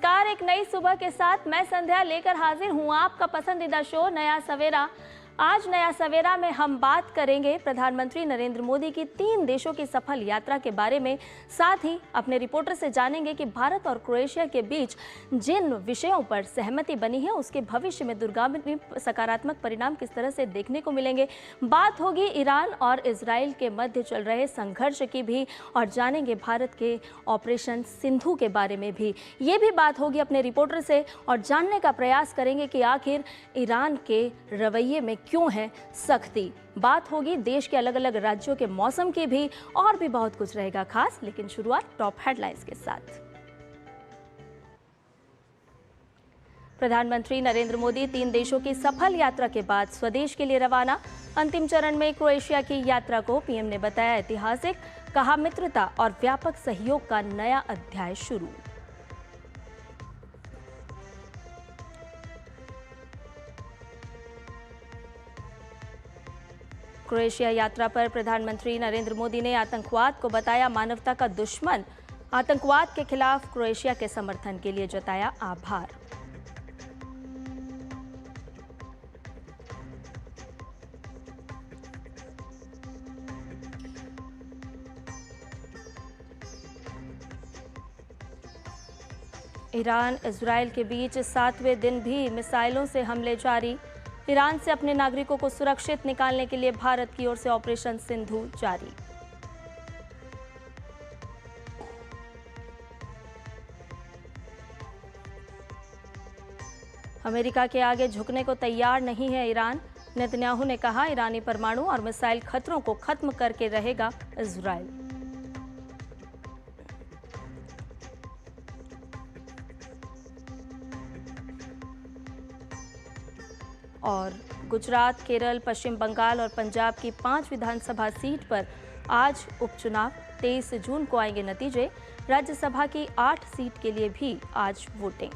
नमस्कार, एक नई सुबह के साथ मैं संध्या लेकर हाजिर हूँ आपका पसंदीदा शो नया सवेरा। आज नया सवेरा में हम बात करेंगे प्रधानमंत्री नरेंद्र मोदी की 3 देशों की सफल यात्रा के बारे में। साथ ही अपने रिपोर्टर से जानेंगे कि भारत और क्रोएशिया के बीच जिन विषयों पर सहमति बनी है उसके भविष्य में दूरगामी सकारात्मक परिणाम किस तरह से देखने को मिलेंगे। बात होगी ईरान और इजराइल के मध्य चल रहे संघर्ष की भी और जानेंगे भारत के ऑपरेशन सिंधु के बारे में भी। ये भी बात होगी अपने रिपोर्टर से और जानने का प्रयास करेंगे कि आखिर ईरान के रवैये में क्यों है सख्ती। बात होगी देश के अलग अलग राज्यों के मौसम की भी और भी बहुत कुछ रहेगा खास। लेकिन शुरुआत टॉप हेडलाइंस के साथ। प्रधानमंत्री नरेंद्र मोदी 3 देशों की सफल यात्रा के बाद स्वदेश के लिए रवाना। अंतिम चरण में क्रोएशिया की यात्रा को पीएम ने बताया ऐतिहासिक, कहा मित्रता और व्यापक सहयोग का नया अध्याय शुरू। क्रोएशिया यात्रा पर प्रधानमंत्री नरेंद्र मोदी ने आतंकवाद को बताया मानवता का दुश्मन। आतंकवाद के खिलाफ क्रोएशिया के समर्थन के लिए जताया आभार। ईरान इजराइल के बीच 7वें दिन भी मिसाइलों से हमले जारी। ईरान से अपने नागरिकों को सुरक्षित निकालने के लिए भारत की ओर से ऑपरेशन सिंधु जारी। अमेरिका के आगे झुकने को तैयार नहीं है ईरान। नेतन्याहू ने कहा ईरानी परमाणु और मिसाइल खतरों को खत्म करके रहेगा इजराइल। और गुजरात, केरल, पश्चिम बंगाल और पंजाब की 5 विधानसभा सीट पर आज उपचुनाव। 23 जून को आएंगे नतीजे। राज्यसभा की 8 सीट के लिए भी आज वोटिंग।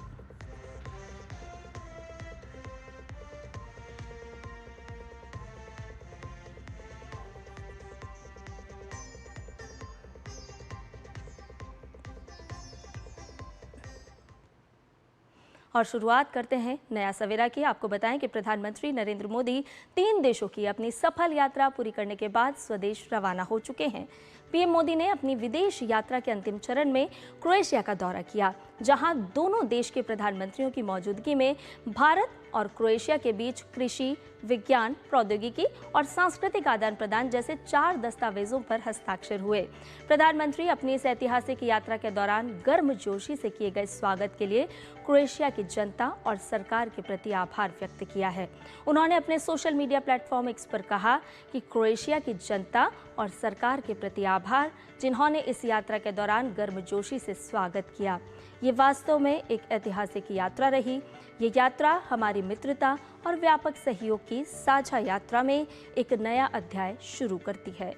और शुरुआत करते हैं नया सवेरा की। आपको बताएं कि प्रधानमंत्री नरेंद्र मोदी 3 देशों की अपनी सफल यात्रा पूरी करने के बाद स्वदेश रवाना हो चुके हैं। पीएम मोदी ने अपनी विदेश यात्रा के अंतिम चरण में क्रोएशिया का दौरा किया, जहां दोनों देश के प्रधानमंत्रियों की मौजूदगी में भारत और क्रोएशिया के बीच कृषि, विज्ञान, प्रौद्योगिकी और सांस्कृतिक आदान प्रदान जैसे 4 दस्तावेजों पर हस्ताक्षर हुए। प्रधानमंत्री अपनी इस ऐतिहासिक यात्रा के दौरान गर्मजोशी से किए गए स्वागत के लिए क्रोएशिया की जनता और सरकार के प्रति आभार व्यक्त किया है। उन्होंने अपने सोशल मीडिया प्लेटफॉर्म एक्स पर कहा कि क्रोएशिया की जनता और सरकार के प्रति आभार, जिन्होंने इस यात्रा के दौरान गर्मजोशी से स्वागत किया। ये वास्तव में एक ऐतिहासिक यात्रा रही। ये यात्रा हमारी मित्रता और व्यापक सहयोग की साझा यात्रा में एक नया अध्याय शुरू करती है।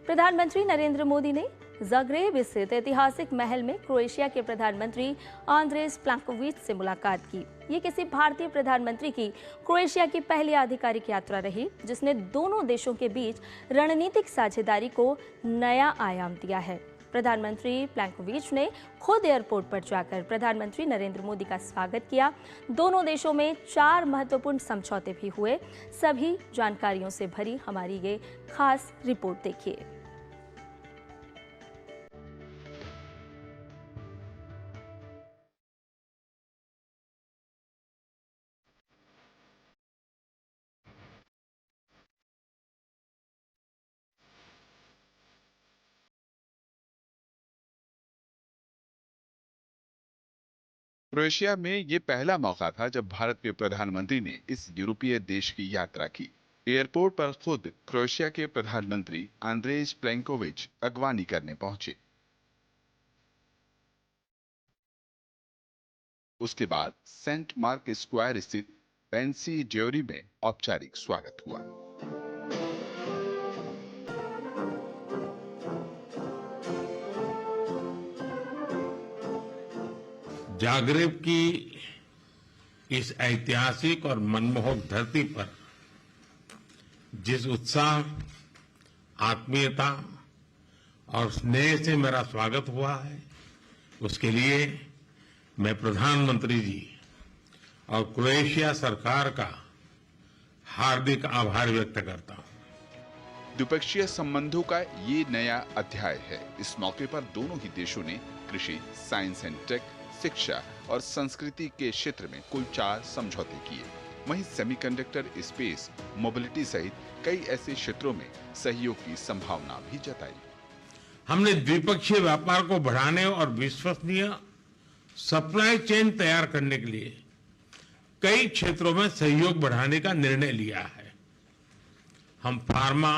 प्रधानमंत्री नरेंद्र मोदी ने ज़ाग्रेब स्थित ऐतिहासिक महल में क्रोएशिया के प्रधानमंत्री आंद्रेस प्लेंकोविच से मुलाकात की। ये किसी भारतीय प्रधानमंत्री की क्रोएशिया की पहली आधिकारिक यात्रा रही, जिसने दोनों देशों के बीच रणनीतिक साझेदारी को नया आयाम दिया है। प्रधानमंत्री प्लेंकोविच ने खुद एयरपोर्ट पर जाकर प्रधानमंत्री नरेंद्र मोदी का स्वागत किया। दोनों देशों में 4 महत्वपूर्ण समझौते भी हुए। सभी जानकारियों से भरी हमारी ये खास रिपोर्ट देखिए। क्रोएशिया में ये पहला मौका था जब भारत के प्रधानमंत्री ने इस यूरोपीय देश की यात्रा की। एयरपोर्ट पर खुद क्रोएशिया के प्रधानमंत्री आंद्रेज प्लेंकोविच अगवानी करने पहुंचे। उसके बाद सेंट मार्क स्क्वायर स्थित पेंसी ज्योरी में औपचारिक स्वागत हुआ। जागरेब की इस ऐतिहासिक और मनमोहक धरती पर जिस उत्साह, आत्मीयता और स्नेह से मेरा स्वागत हुआ है, उसके लिए मैं प्रधानमंत्री जी और क्रोएशिया सरकार का हार्दिक आभार व्यक्त करता हूं। द्विपक्षीय संबंधों का ये नया अध्याय है। इस मौके पर दोनों ही देशों ने कृषि, साइंस एंड टेक, शिक्षा और संस्कृति के क्षेत्र में कुल 4 समझौते किए। वहीं सेमीकंडक्टर, स्पेस, मोबिलिटी सहित कई ऐसे क्षेत्रों में सहयोग की संभावना भी जताई। हमने द्विपक्षीय व्यापार को बढ़ाने और विश्वसनीय सप्लाई चेन तैयार करने के लिए कई क्षेत्रों में सहयोग बढ़ाने का निर्णय लिया है। हम pharma,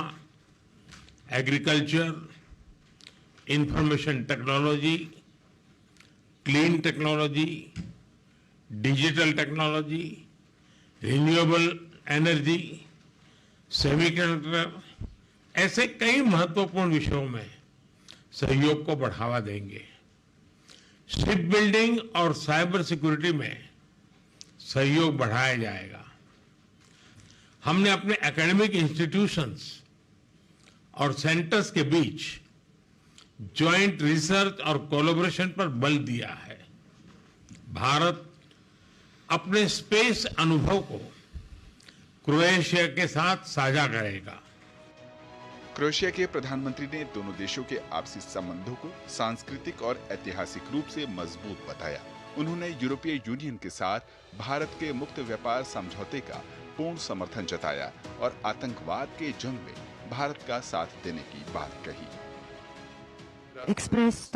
agriculture, information technology, clean technology, digital technology, renewable energy, semiconductor, ऐसे कई महत्वपूर्ण विषयों में सहयोग को बढ़ावा देंगे। शिप बिल्डिंग और साइबर सिक्योरिटी में सहयोग बढ़ाया जाएगा। हमने अपने एकेडमिक इंस्टीट्यूशंस और सेंटर्स के बीच जॉइंट रिसर्च और कोलैबोरेशन पर बल दिया है। भारत अपने स्पेस अनुभव को क्रोएशिया के साथ साझा करेगा। क्रोएशिया के प्रधानमंत्री ने दोनों देशों के आपसी संबंधों को सांस्कृतिक और ऐतिहासिक रूप से मजबूत बताया। उन्होंने यूरोपीय यूनियन के साथ भारत के मुक्त व्यापार समझौते का पूर्ण समर्थन जताया और आतंकवाद के जंग में भारत का साथ देने की बात कही। Expressed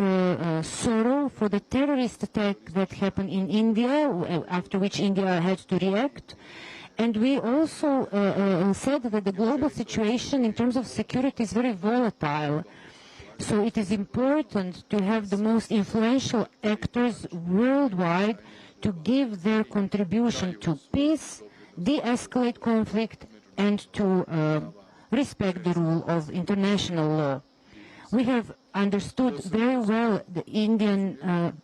sorrow for the terrorist attack that happened in India, after which India had to react. And we also said that the global situation in terms of security is very volatile. So it is important to have the most influential actors worldwide to give their contribution to peace, de-escalate conflict, and to respect the rule of international law. We have understood very well the Indian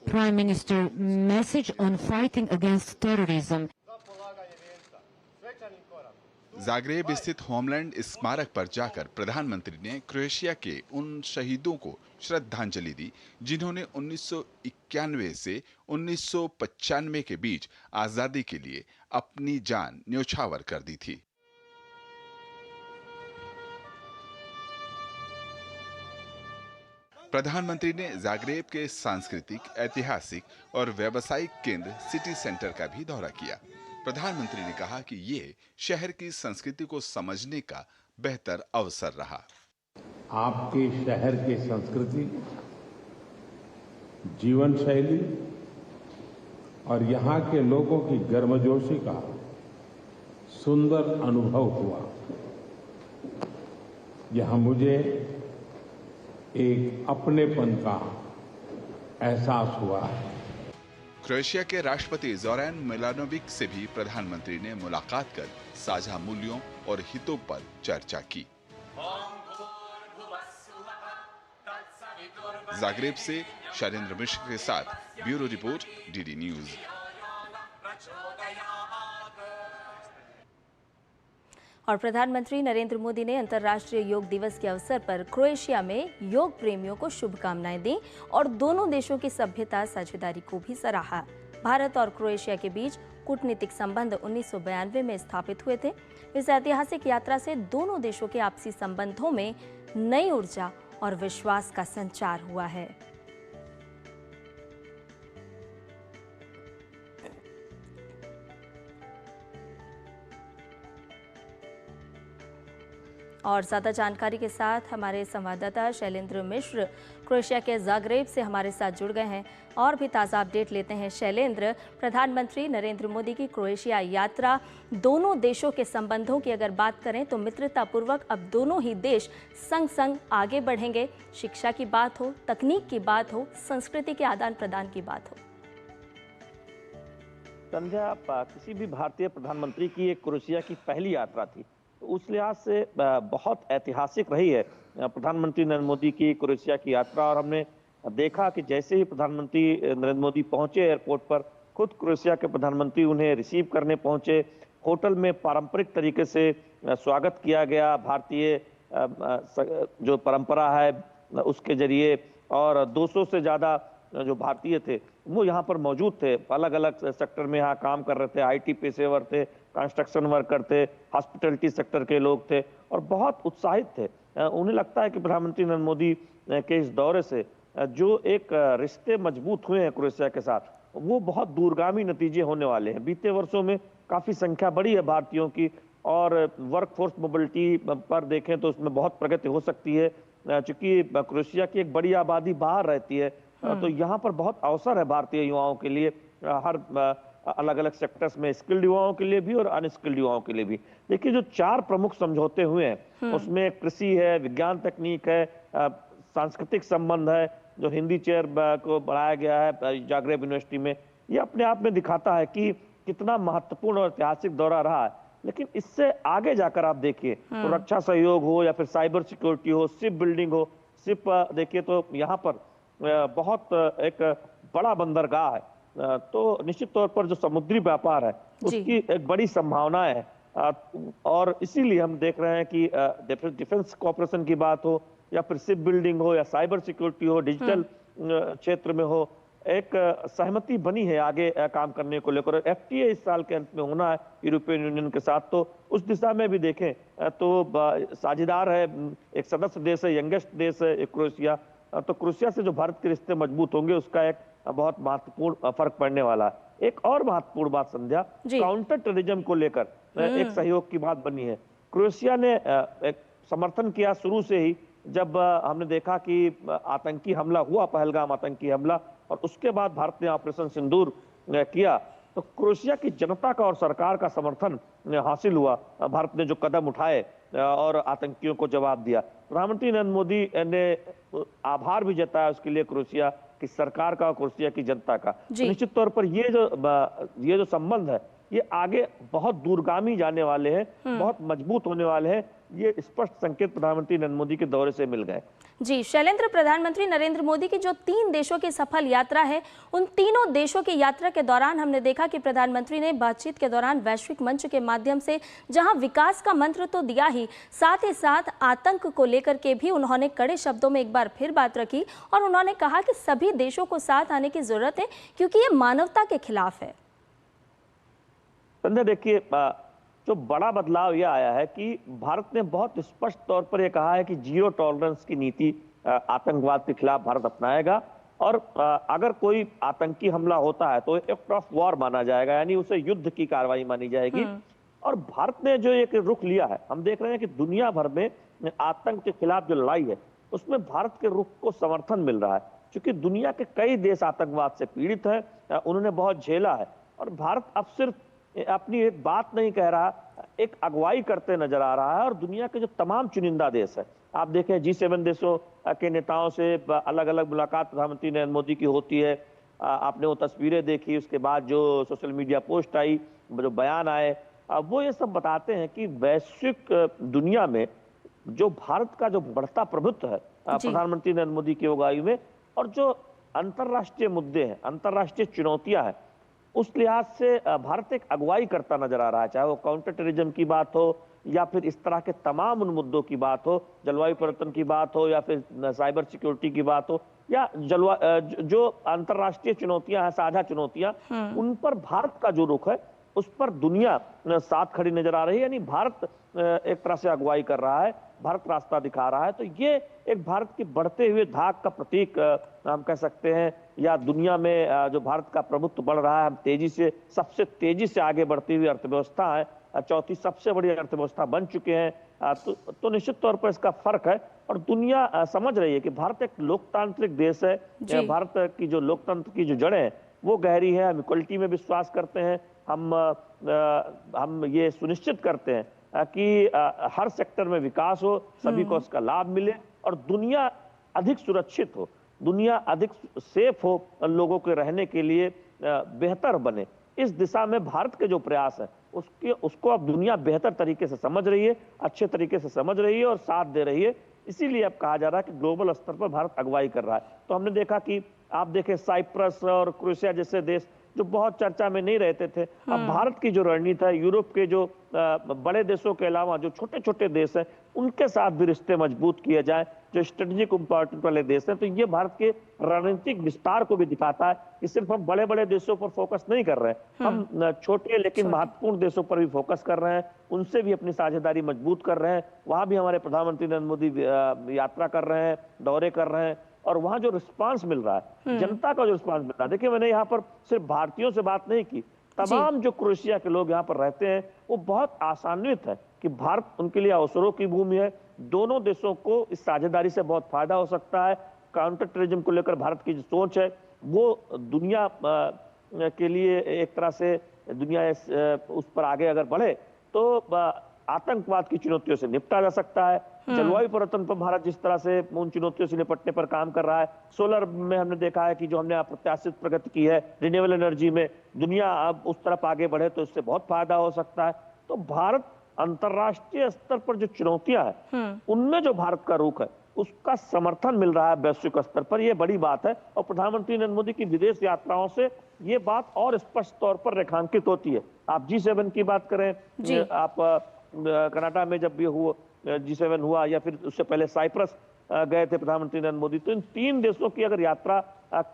Prime Minister message on fighting against terrorism. Zagreb स्थित homeland स्मारक पर जाकर प्रधानमंत्री ने Croatia के उन शहीदों को श्रद्धांजलि दी जिन्होंने 1991 से 1995 के बीच आजादी के लिए अपनी जान न्यौछावर कर दी थी। प्रधानमंत्री ने जागरेब के सांस्कृतिक, ऐतिहासिक और व्यावसायिक केंद्र सिटी सेंटर का भी दौरा किया। प्रधानमंत्री ने कहा कि ये शहर की संस्कृति को समझने का बेहतर अवसर रहा। आपके शहर की संस्कृति, जीवन शैली और यहाँ के लोगों की गर्मजोशी का सुंदर अनुभव हुआ। यहाँ मुझे एक अपनेपन का एहसास हुआ है। क्रोएशिया के राष्ट्रपति ज़ोरान मिलानोविक से भी प्रधानमंत्री ने मुलाकात कर साझा मूल्यों और हितों पर चर्चा की। जागरेब से शैलेंद्र मिश्र के साथ ब्यूरो रिपोर्ट, डीडी न्यूज। और प्रधानमंत्री नरेंद्र मोदी ने अंतर्राष्ट्रीय योग दिवस के अवसर पर क्रोएशिया में योग प्रेमियों को शुभकामनाएं दी और दोनों देशों की सभ्यता साझेदारी को भी सराहा। भारत और क्रोएशिया के बीच कूटनीतिक संबंध 1992 में स्थापित हुए थे। इस ऐतिहासिक यात्रा से दोनों देशों के आपसी संबंधों में नई ऊर्जा और विश्वास का संचार हुआ है। और ज्यादा जानकारी के साथ हमारे संवाददाता शैलेंद्र मिश्र क्रोएशिया के जागरेब से हमारे साथ जुड़ गए हैं और भी ताज़ा अपडेट लेते हैं। शैलेंद्र, प्रधानमंत्री नरेंद्र मोदी की क्रोएशिया यात्रा, दोनों देशों के संबंधों की अगर बात करें तो मित्रतापूर्वक अब दोनों ही देश संग संग आगे बढ़ेंगे। शिक्षा की बात हो, तकनीक की बात हो, संस्कृति के आदान प्रदान की बात हो। संध्या, किसी भी भारतीय प्रधानमंत्री की एक क्रोएशिया की पहली यात्रा थी, तो उस लिहाज से बहुत ऐतिहासिक रही है प्रधानमंत्री नरेंद्र मोदी की क्रोएशिया की यात्रा। और हमने देखा कि जैसे ही प्रधानमंत्री नरेंद्र मोदी पहुंचे एयरपोर्ट पर, खुद क्रोएशिया के प्रधानमंत्री उन्हें रिसीव करने पहुंचे। होटल में पारंपरिक तरीके से स्वागत किया गया। भारतीय जो परंपरा है, उसके जरिए, और 200 से ज्यादा जो भारतीय थे वो यहाँ पर मौजूद थे, अलग अलग सेक्टर में यहाँ काम कर रहे थे। आईटी पेशेवर थे, कंस्ट्रक्शन वर्कर थे, हॉस्पिटलिटी सेक्टर के लोग थे और बहुत उत्साहित थे। उन्हें लगता है कि प्रधानमंत्री नरेंद्र मोदी के इस दौरे से जो एक रिश्ते मजबूत हुए हैं क्रोएशिया के साथ, वो बहुत दूरगामी नतीजे होने वाले हैं। बीते वर्षों में काफी संख्या बढ़ी है भारतीयों की, और वर्कफोर्स मोबिलिटी पर देखें तो उसमें बहुत प्रगति हो सकती है। चूंकि क्रोएशिया की एक बड़ी आबादी बाहर रहती है, तो यहाँ पर बहुत अवसर है भारतीय युवाओं के लिए, हर अलग अलग सेक्टर्स में, स्किल्ड युवाओं के लिए भी और अनस्किल्ड युवाओं के लिए भी। देखिए, जो 4 प्रमुख समझौते हुए हैं उसमें कृषि है, विज्ञान तकनीक है, सांस्कृतिक संबंध है, जो हिंदी चेयर को बढ़ाया गया है जाग्रेब यूनिवर्सिटी में। ये अपने आप में दिखाता है कि कितना महत्वपूर्ण और ऐतिहासिक दौरा रहा है। लेकिन इससे आगे जाकर आप देखिए तो रक्षा सहयोग हो या फिर साइबर सिक्योरिटी हो, शिप बिल्डिंग हो। शिप देखिए तो यहाँ पर बहुत एक बड़ा बंदरगाह है, तो निश्चित तौर पर जो समुद्री व्यापार है उसकी एक बड़ी संभावना है। और इसीलिए हम देख रहे हैं कि डिफेंस कॉर्पोरेशन की बात हो या फिर शिप बिल्डिंग हो या साइबर सिक्योरिटी हो, डिजिटल क्षेत्र में हो, एक सहमति बनी है आगे काम करने को लेकर। एफटीए इस साल के अंत में होना है यूरोपियन यूनियन के साथ, तो उस दिशा में भी देखें तो साझेदार है, एक सदस्य देश है, यंगेस्ट देश है क्रोएशिया। तो क्रोएशिया से जो भारत के रिश्ते मजबूत होंगे उसका एक बहुत महत्वपूर्ण फर्क पड़ने वाला है। एक और महत्वपूर्ण बात संध्या, काउंटर टेररिज्म को लेकर एक सहयोग की बात बनी है। क्रोएशिया ने एक समर्थन किया शुरू से ही, जब हमने देखा कि आतंकी हमला हुआ, पहलगाम आतंकी हमला, और उसके बाद भारत ने ऑपरेशन सिंदूर किया, तो क्रोएशिया की जनता का और सरकार का समर्थन हासिल हुआ। भारत ने जो कदम उठाए और आतंकियों को जवाब दिया। प्रधानमंत्री नरेंद्र मोदी ने आभार भी जताया उसके लिए क्रोएशिया की सरकार का और क्रोएशिया की जनता का। तो निश्चित तौर पर ये जो संबंध है ये आगे बहुत दूरगामी जाने वाले हैं, बहुत मजबूत होने वाले हैं। ये स्पष्ट संकेत प्रधानमंत्री नरेंद्र मोदी के दौरे से मिल गए। जी शैलेंद्र, प्रधानमंत्री नरेंद्र मोदी की जो 3 देशों की सफल यात्रा है, उन तीनों देशों की यात्रा के दौरान हमने देखा कि प्रधानमंत्री ने बातचीत के दौरान वैश्विक मंच के माध्यम से जहां विकास का मंत्र तो दिया ही, साथ ही साथ आतंक को लेकर के भी उन्होंने कड़े शब्दों में एक बार फिर बात रखी और उन्होंने कहा कि सभी देशों को साथ आने की जरूरत है क्योंकि ये मानवता के खिलाफ है। संजय, देखिए, जो बड़ा बदलाव यह आया है कि भारत ने बहुत स्पष्ट तौर पर यह कहा है कि जीरो टॉलरेंस की नीति आतंकवाद के खिलाफ भारत अपनाएगा, और अगर कोई आतंकी हमला होता है तो एक्ट ऑफ वॉर माना जाएगा, यानी उसे युद्ध की कार्रवाई मानी जाएगी। और भारत ने जो एक रुख लिया है, हम देख रहे हैं कि दुनिया भर में आतंक के खिलाफ जो लड़ाई है उसमें भारत के रुख को समर्थन मिल रहा है, क्योंकि दुनिया के कई देश आतंकवाद से पीड़ित है, उन्होंने बहुत झेला है, और भारत अब सिर्फ अपनी एक बात नहीं कह रहा, एक अगुवाई करते नजर आ रहा है। और दुनिया के जो तमाम चुनिंदा देश है, आप देखें G7 देशों के नेताओं से अलग अलग मुलाकात प्रधानमंत्री नरेंद्र मोदी की होती है। आपने वो तस्वीरें देखी, उसके बाद जो सोशल मीडिया पोस्ट आई, जो बयान आए, वो ये सब बताते हैं कि वैश्विक दुनिया में जो भारत का जो बढ़ता प्रभुत्व है प्रधानमंत्री नरेंद्र मोदी की अगुवाई में, और जो अंतर्राष्ट्रीय मुद्दे हैं, अंतर्राष्ट्रीय चुनौतियां हैं, उस लिहाज से भारत एक अगुवाई करता नजर आ रहा है। चाहे वो काउंटर टेररिज्म की बात हो या फिर इस तरह के तमाम उन मुद्दों की बात हो, जलवायु परिवर्तन की बात हो या फिर साइबर सिक्योरिटी की बात हो, या जो अंतर्राष्ट्रीय चुनौतियां हैं, साझा चुनौतियां, उन पर भारत का जो रुख है उस पर दुनिया साथ खड़ी नजर आ रही है। यानी भारत एक तरह से अगुवाई कर रहा है, भारत रास्ता दिखा रहा है। तो ये एक भारत की बढ़ते हुए धाक का प्रतीक हम कह सकते हैं, या दुनिया में जो भारत का प्रभुत्व बढ़ रहा है, हम तेजी से, सबसे तेजी से आगे बढ़ती हुई अर्थव्यवस्था है, चौथी सबसे बड़ी अर्थव्यवस्था बन चुके हैं, तो निश्चित तौर पर इसका फर्क है। और दुनिया समझ रही है कि भारत एक लोकतांत्रिक देश है, भारत की जो लोकतंत्र की जो जड़ें हैं वो गहरी है, हम इक्वलिटी में विश्वास करते हैं, हम ये सुनिश्चित करते हैं कि हर सेक्टर में विकास हो, सभी को उसका लाभ मिले, और दुनिया अधिक सुरक्षित हो, दुनिया अधिक सेफ हो, लोगों के रहने के लिए बेहतर बने। इस दिशा में भारत के जो प्रयास है उसको अब दुनिया बेहतर तरीके से समझ रही है, अच्छे तरीके से समझ रही है और साथ दे रही है। इसीलिए अब कहा जा रहा है कि ग्लोबल स्तर पर भारत अगुवाई कर रहा है। तो हमने देखा कि आप देखें साइप्रस और क्रोएशिया जैसे देश जो बहुत चर्चा में नहीं रहते थे, अब भारत की जो रणनीति है, यूरोप के जो बड़े देशों के अलावा जो छोटे छोटे देश हैं उनके साथ भी रिश्ते मजबूत किए जाए, जो स्ट्रेटेजिक इंपॉर्टेंट वाले देश हैं। तो ये भारत के रणनीतिक विस्तार को भी दिखाता है कि सिर्फ हम बड़े बड़े देशों पर फोकस नहीं कर रहे हैं, हम छोटे लेकिन महत्वपूर्ण देशों पर भी फोकस कर रहे हैं, उनसे भी अपनी साझेदारी मजबूत कर रहे हैं। वहां भी हमारे प्रधानमंत्री नरेंद्र मोदी यात्रा कर रहे हैं, दौरे कर रहे हैं, और वहां जो रिस्पांस मिल रहा है, जनता का जो रिस्पांस मिल रहा है, देखिए मैंने यहाँ पर सिर्फ भारतीयों से बात नहीं की, तमाम जो क्रोएशिया के लोग यहाँ पर रहते हैं वो बहुत आशान्वित है कि भारत उनके लिए अवसरों की भूमि है। दोनों देशों को इस साझेदारी से बहुत फायदा हो सकता है। काउंटर टेररिज्म को लेकर भारत की जो सोच है वो दुनिया के लिए एक तरह से दुनिया उस पर आगे अगर बढ़े तो आतंकवाद की चुनौतियों से निपटा जा सकता है। जलवायु परिवर्तन पर भारत जिस तरह से उन चुनौतियों से निपटने पर काम कर रहा है, सोलर में हमने देखा है कि जो हमने अप्रत्याशित प्रगति की है, रिन्यूएबल एनर्जी में दुनिया अब उस तरफ आगे बढ़े तो इससे बहुत फायदा हो सकता है। तो भारत अंतर्राष्ट्रीय स्तर पर जो चुनौतियां हैं उनमें जो भारत का रुख है उसका समर्थन मिल रहा है वैश्विक स्तर पर, यह बड़ी बात है। और प्रधानमंत्री नरेंद्र मोदी की विदेश यात्राओं से ये बात और स्पष्ट तौर पर रेखांकित होती है। आप G7 की बात करें, आप कनाडा में जब भी हुआ G7 हुआ, या फिर उससे पहले साइप्रस गए थे प्रधानमंत्री नरेंद्र मोदी, तो इन 3 देशों की अगर यात्रा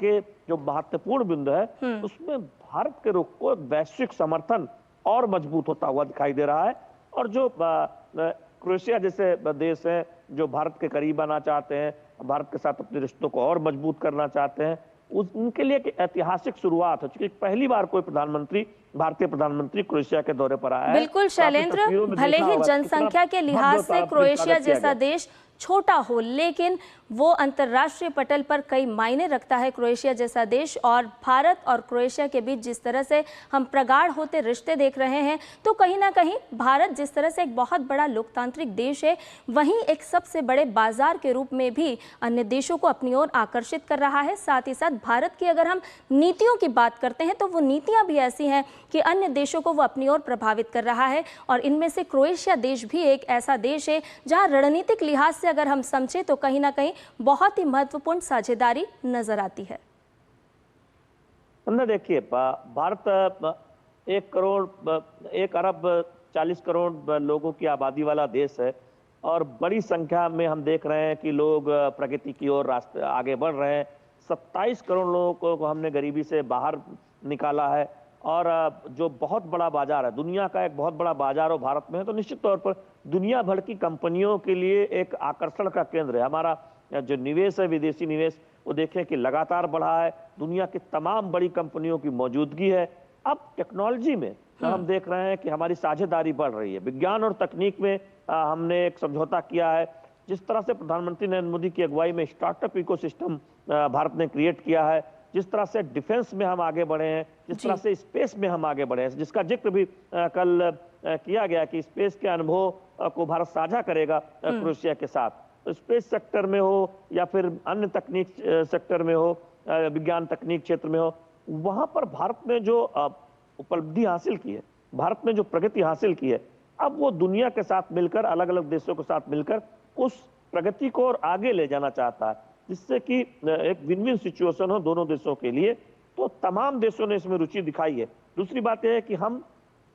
के जो महत्वपूर्ण बिंदु है उसमें भारत के रुख को वैश्विक समर्थन और मजबूत होता हुआ दिखाई दे रहा है। और जो क्रोएशिया जैसे देश हैं जो भारत के करीब आना चाहते हैं, भारत के साथ अपने रिश्तों को और मजबूत करना चाहते हैं, उनके लिए एक ऐतिहासिक शुरुआत है, क्योंकि पहली बार कोई प्रधानमंत्री, भारतीय प्रधानमंत्री क्रोएशिया के दौरे पर आया है। बिल्कुल शैलेंद्र, भले ही जनसंख्या के लिहाज से क्रोएशिया जैसा देश छोटा हो, लेकिन वो अंतर्राष्ट्रीय पटल पर कई मायने रखता है क्रोएशिया जैसा देश। और भारत और क्रोएशिया के बीच जिस तरह से हम प्रगाढ़ होते रिश्ते देख रहे हैं, तो कहीं ना कहीं भारत जिस तरह से एक बहुत बड़ा लोकतांत्रिक देश है, वहीं एक सबसे बड़े बाजार के रूप में भी अन्य देशों को अपनी ओर आकर्षित कर रहा है। साथ ही साथ भारत की अगर हम नीतियों की बात करते हैं तो वो नीतियां भी ऐसी हैं कि अन्य देशों को वो अपनी ओर प्रभावित कर रहा है। और इनमें से क्रोएशिया देश भी एक ऐसा देश है जहां रणनीतिक लिहाज से अगर हम समझें तो कहीं ना कहीं बहुत ही महत्वपूर्ण साझेदारी नजर आती है। देखिए, भारत 1 अरब 40 करोड़ लोगों की आबादी वाला देश है, और बड़ी संख्या में हम देख रहे हैं कि लोग प्रगति की ओर रास्ते आगे बढ़ रहे हैं। 27 करोड़ लोगों को हमने गरीबी से बाहर निकाला है, और जो बहुत बड़ा बाजार है, दुनिया का एक बहुत बड़ा बाजार हो भारत में है, तो निश्चित तौर पर दुनिया भर की कंपनियों के लिए एक आकर्षण का केंद्र है। हमारा जो निवेश है, विदेशी निवेश, वो देखें कि लगातार बढ़ा है, दुनिया की तमाम बड़ी कंपनियों की मौजूदगी है। अब टेक्नोलॉजी में हम देख रहे हैं कि हमारी साझेदारी बढ़ रही है। विज्ञान और तकनीक में हमने एक समझौता किया है। जिस तरह से प्रधानमंत्री नरेंद्र मोदी की अगुवाई में स्टार्टअप इकोसिस्टम भारत ने क्रिएट किया है, जिस तरह से डिफेंस में हम आगे बढ़े हैं, जिस तरह से स्पेस में हम आगे बढ़े हैं, जिसका जिक्र भी कल किया गया कि स्पेस के अनुभव को भारत साझा करेगा क्रोएशिया के साथ। तो स्पेस सेक्टर में हो या फिर अन्य तकनीक सेक्टर में हो, विज्ञान तकनीक क्षेत्र में हो, वहां पर भारत ने जो उपलब्धि हासिल की है, भारत ने जो प्रगति हासिल की है, अब वो दुनिया के साथ मिलकर, अलग अलग देशों के साथ मिलकर उस प्रगति को और आगे ले जाना चाहता है, जिससे कि एक विन विन सिचुएशन हो दोनों देशों के लिए। तो तमाम देशों ने इसमें रुचि दिखाई है। दूसरी बात यह है कि हम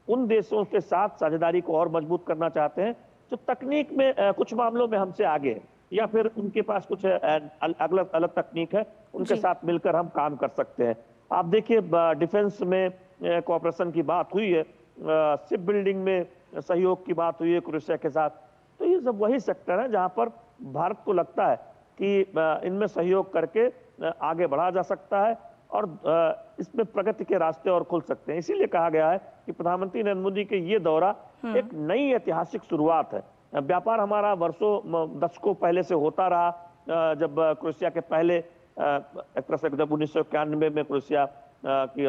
उन देशों के साथ साझेदारी को और मजबूत करना चाहते हैं जो तकनीक में कुछ मामलों में हमसे आगे है, या फिर उनके पास कुछ अलग अलग तकनीक है, उनके साथ मिलकर हम काम कर सकते हैं। आप देखिए, डिफेंस में कोऑपरेशन की बात हुई है, शिप बिल्डिंग में सहयोग की बात हुई है क्रोएशिया के साथ। तो ये सब वही सेक्टर है जहां पर भारत को लगता है कि इनमें सहयोग करके आगे बढ़ा जा सकता है, और इसमें प्रगति के रास्ते और खुल सकते हैं। इसीलिए कहा गया है कि प्रधानमंत्री नरेंद्र मोदी के ये दौरा एक नई ऐतिहासिक शुरुआत है। व्यापार हमारा वर्षों दशकों पहले से होता रहा। जब क्रोएशिया के पहले एक तरह से जब 1991 में क्रोएशिया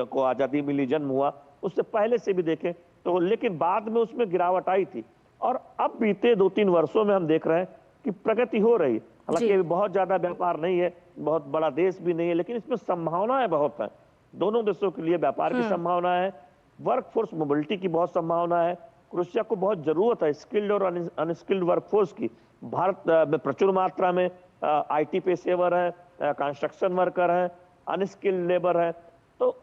को आजादी मिली, जन्म हुआ, उससे पहले से भी देखें तो, लेकिन बाद में उसमें गिरावट आई थी। और अब बीते 2-3 वर्षों में हम देख रहे हैं कि प्रगति हो रही है। हालांकि अभी बहुत ज्यादा व्यापार नहीं है, बहुत बड़ा देश भी नहीं है, लेकिन इसमें संभावनाएं बहुत हैं। दोनों देशों के लिए व्यापार की संभावना है, वर्कफोर्स मोबिलिटी की बहुत संभावना है। क्रोएशिया को बहुत जरूरत है स्किल्ड और अनस्किल्ड वर्कफोर्स की। भारत में प्रचुर मात्रा में IT पेशेवर है, कंस्ट्रक्शन वर्कर है, अनस्किल्ड लेबर है। तो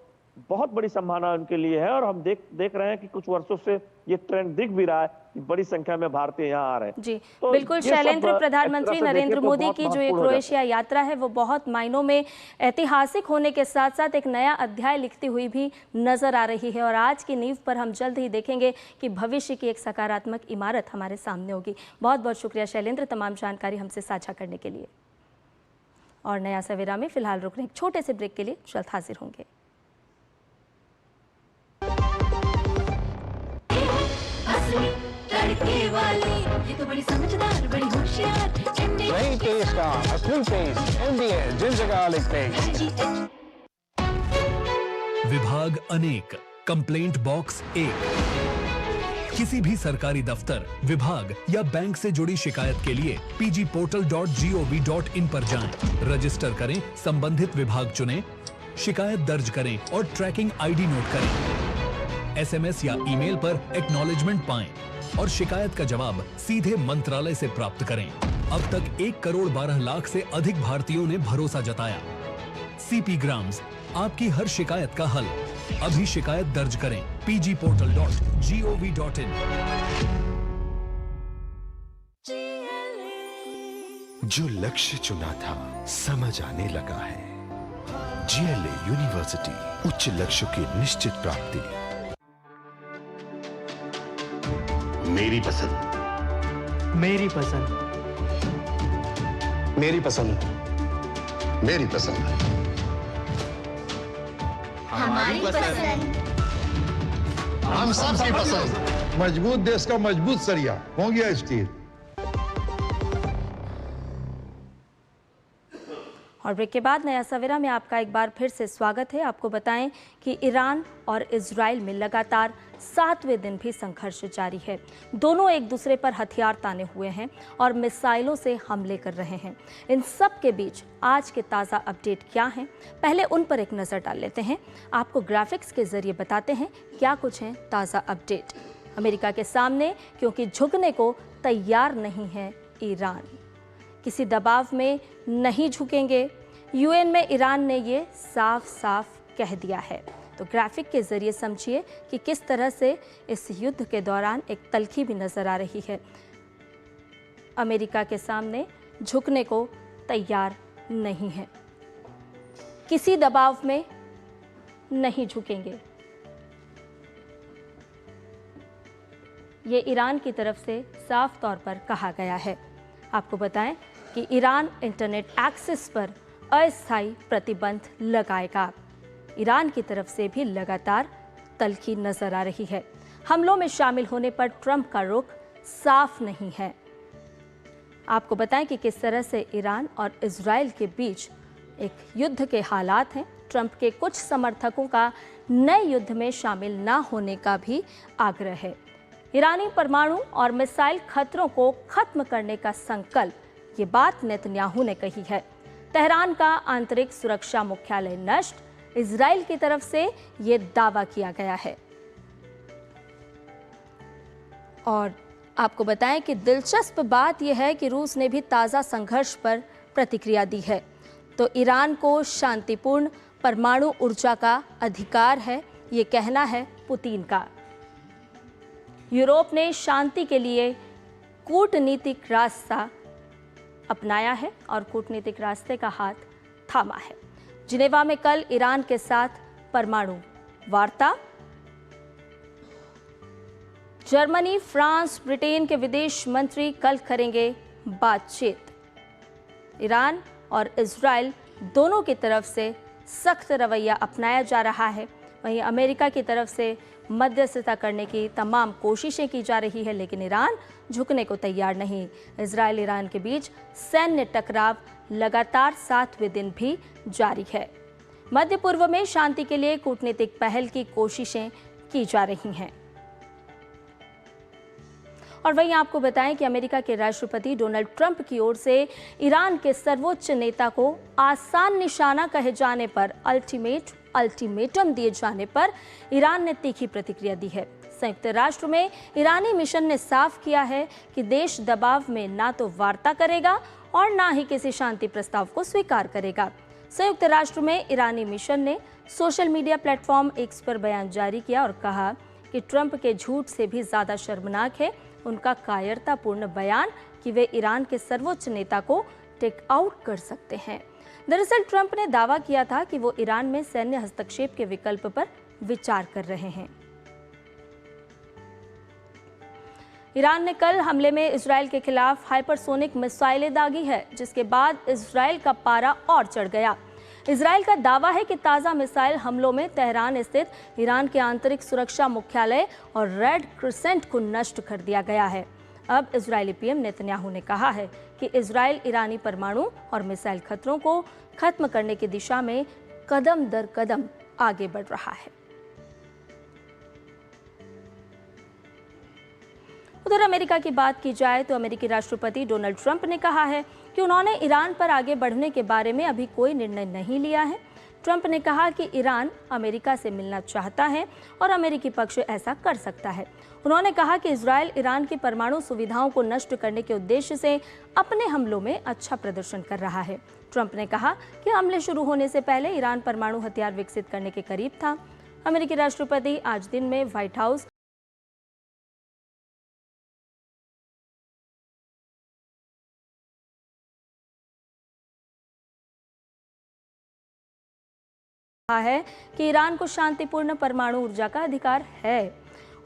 बहुत बड़ी संभावना उनके लिए है और हम देख रहे हैं कि कुछ वर्षों से ये ट्रेंड दिख भी रहा है कि बड़ी संख्या में भारतीय यहाँ आ रहे हैं। जी तो बिल्कुल शैलेंद्र, प्रधानमंत्री नरेंद्र मोदी की जो ये क्रोएशिया यात्रा है वो बहुत मायनों में ऐतिहासिक होने के साथ साथ एक नया अध्याय लिखती हुई भी नजर आ रही है और आज की नींव पर हम जल्द ही देखेंगे कि भविष्य की एक सकारात्मक इमारत हमारे सामने होगी। बहुत बहुत शुक्रिया शैलेंद्र तमाम जानकारी हमसे साझा करने के लिए। और नया सवेरा में फिलहाल रुक रहे एक छोटे से ब्रेक के लिए जल्द हाजिर होंगे। तड़के वाली ये तो बड़ी समझदार, बड़ी होशियार। नई टेस्ट का असली test MDH ginger garlic paste. विभाग अनेक, कंप्लेंट बॉक्स 1। किसी भी सरकारी दफ्तर, विभाग या बैंक से जुड़ी शिकायत के लिए pgportal.gov.in पर जाएं, रजिस्टर करें, संबंधित विभाग चुनें, शिकायत दर्ज करें और ट्रैकिंग आईडी नोट करें। एसएमएस या ईमेल पर एक्नॉलेजमेंट पाएं और शिकायत का जवाब सीधे मंत्रालय से प्राप्त करें। अब तक 1 करोड़ 12 लाख से अधिक भारतीयों ने भरोसा जताया। सीपी ग्राम्स, आपकी हर शिकायत का हल। अभी शिकायत दर्ज करें pgportal.gov.in। जो लक्ष्य चुना था समझ आने लगा है। जीएलए यूनिवर्सिटी, उच्च लक्ष्य की निश्चित प्राप्ति। मेरी पसंद, मेरी पसंद, मेरी पसंद, मेरी पसंद, हमारी पसंद, हम सबकी पसंद। मजबूत देश का मजबूत सरिया हो गया स्टील। और ब्रेक के बाद नया सवेरा में आपका एक बार फिर से स्वागत है। आपको बताएं कि ईरान और इजराइल में लगातार 7वें दिन भी संघर्ष जारी है। दोनों एक दूसरे पर हथियार ताने हुए हैं और मिसाइलों से हमले कर रहे हैं। इन सब के बीच आज के ताज़ा अपडेट क्या हैं, पहले उन पर एक नज़र डाल लेते हैं। आपको ग्राफिक्स के जरिए बताते हैं क्या कुछ है ताज़ा अपडेट। अमेरिका के सामने क्योंकि झुकने को तैयार नहीं है ईरान, किसी दबाव में नहीं झुकेंगे। यूएन में ईरान ने ये साफ साफ कह दिया है। तो ग्राफिक के जरिए समझिए कि किस तरह से इस युद्ध के दौरान एक तल्खी भी नजर आ रही है। अमेरिका के सामने झुकने को तैयार नहीं है, किसी दबाव में नहीं झुकेंगे। ये ईरान की तरफ से साफ तौर पर कहा गया है। आपको बताएं कि ईरान इंटरनेट एक्सेस पर अस्थायी प्रतिबंध लगाएगा। ईरान की तरफ से भी लगातार तल्खी नजर आ रही है। हमलों में शामिल होने पर ट्रंप का रुख साफ नहीं है। आपको बताएं कि किस तरह से ईरान और इजराइल के बीच एक युद्ध के हालात हैं। ट्रंप के कुछ समर्थकों का नए युद्ध में शामिल न होने का भी आग्रह है। ईरानी परमाणु और मिसाइल खतरों को खत्म करने का संकल्प, ये बात नेतन्याहू ने कही है। तेहरान का आंतरिक सुरक्षा मुख्यालय नष्ट, इजराइल की तरफ से ये दावा किया गया है। और आपको बताएं कि दिलचस्प बात यह है कि रूस ने भी ताज़ा संघर्ष पर प्रतिक्रिया दी है। तो ईरान को शांतिपूर्ण परमाणु ऊर्जा का अधिकार है, ये कहना है पुतिन का। यूरोप ने शांति के लिए कूटनीतिक रास्ता अपनाया है और कूटनीतिक रास्ते का हाथ थामा है। जिनेवा में कल ईरान के साथ परमाणु वार्ता। जर्मनी, फ्रांस, ब्रिटेन के विदेश मंत्री कल करेंगे बातचीत। ईरान और इजराइल दोनों की तरफ से सख्त रवैया अपनाया जा रहा है। वहीं अमेरिका की तरफ से मध्यस्थता करने की तमाम कोशिशें की जा रही है, लेकिन ईरान झुकने को तैयार नहीं। इजराइल ईरान के बीच सैन्य टकराव लगातार 7वें दिन भी जारी है। मध्य पूर्व में शांति के लिए कूटनीतिक पहल की कोशिशें की जा रही हैं। और वहीं आपको बताएं कि अमेरिका के राष्ट्रपति डोनाल्ड ट्रंप की ओर से ईरान के सर्वोच्च नेता को आसान निशाना कहे जाने पर अल्टीमेटम दिए जाने पर ईरान ने तीखी प्रतिक्रिया दी है। संयुक्त राष्ट्र में ईरानी मिशन ने साफ किया है कि देश दबाव में ना तो वार्ता करेगा और ना ही किसी शांति प्रस्ताव को स्वीकार करेगा। संयुक्त राष्ट्र में ईरानी मिशन ने सोशल मीडिया प्लेटफॉर्म एक्स पर बयान जारी किया और कहा कि ट्रंप के झूठ से भी ज्यादा शर्मनाक है उनका कायरतापूर्ण बयान कि वे ईरान के सर्वोच्च नेता को टेक आउट कर सकते हैं। दरअसल ट्रंप ने दावा किया था कि वो ईरान में सैन्य हस्तक्षेप के विकल्प पर विचार कर रहे हैं। ईरान ने कल हमले में इजरायल के खिलाफ हाइपरसोनिक मिसाइलें दागी है, जिसके बाद इजरायल का पारा और चढ़ गया। इजरायल का दावा है कि ताज़ा मिसाइल हमलों में तेहरान स्थित ईरान के आंतरिक सुरक्षा मुख्यालय और रेड क्रिसेंट को नष्ट कर दिया गया है। अब इजरायली पीएम नेतन्याहू ने कहा है कि इजरायल ईरानी परमाणु और मिसाइल खतरों को खत्म करने की दिशा में कदम दर कदम आगे बढ़ रहा है। उधर अमेरिका की बात की जाए तो अमेरिकी राष्ट्रपति डोनाल्ड ट्रंप ने कहा है कि उन्होंने ईरान पर आगे बढ़ने के बारे में अभी कोई निर्णय नहीं लिया है। ट्रंप ने कहा कि ईरान अमेरिका से मिलना चाहता है और अमेरिकी पक्ष ऐसा कर सकता है। उन्होंने कहा कि इजरायल ईरान की परमाणु सुविधाओं को नष्ट करने के उद्देश्य से अपने हमलों में अच्छा प्रदर्शन कर रहा है। ट्रंप ने कहा कि हमले शुरू होने से पहले ईरान परमाणु हथियार विकसित करने के करीब था। अमेरिकी राष्ट्रपति आज दिन में व्हाइट हाउस है कि ईरान को शांतिपूर्ण परमाणु ऊर्जा का अधिकार है।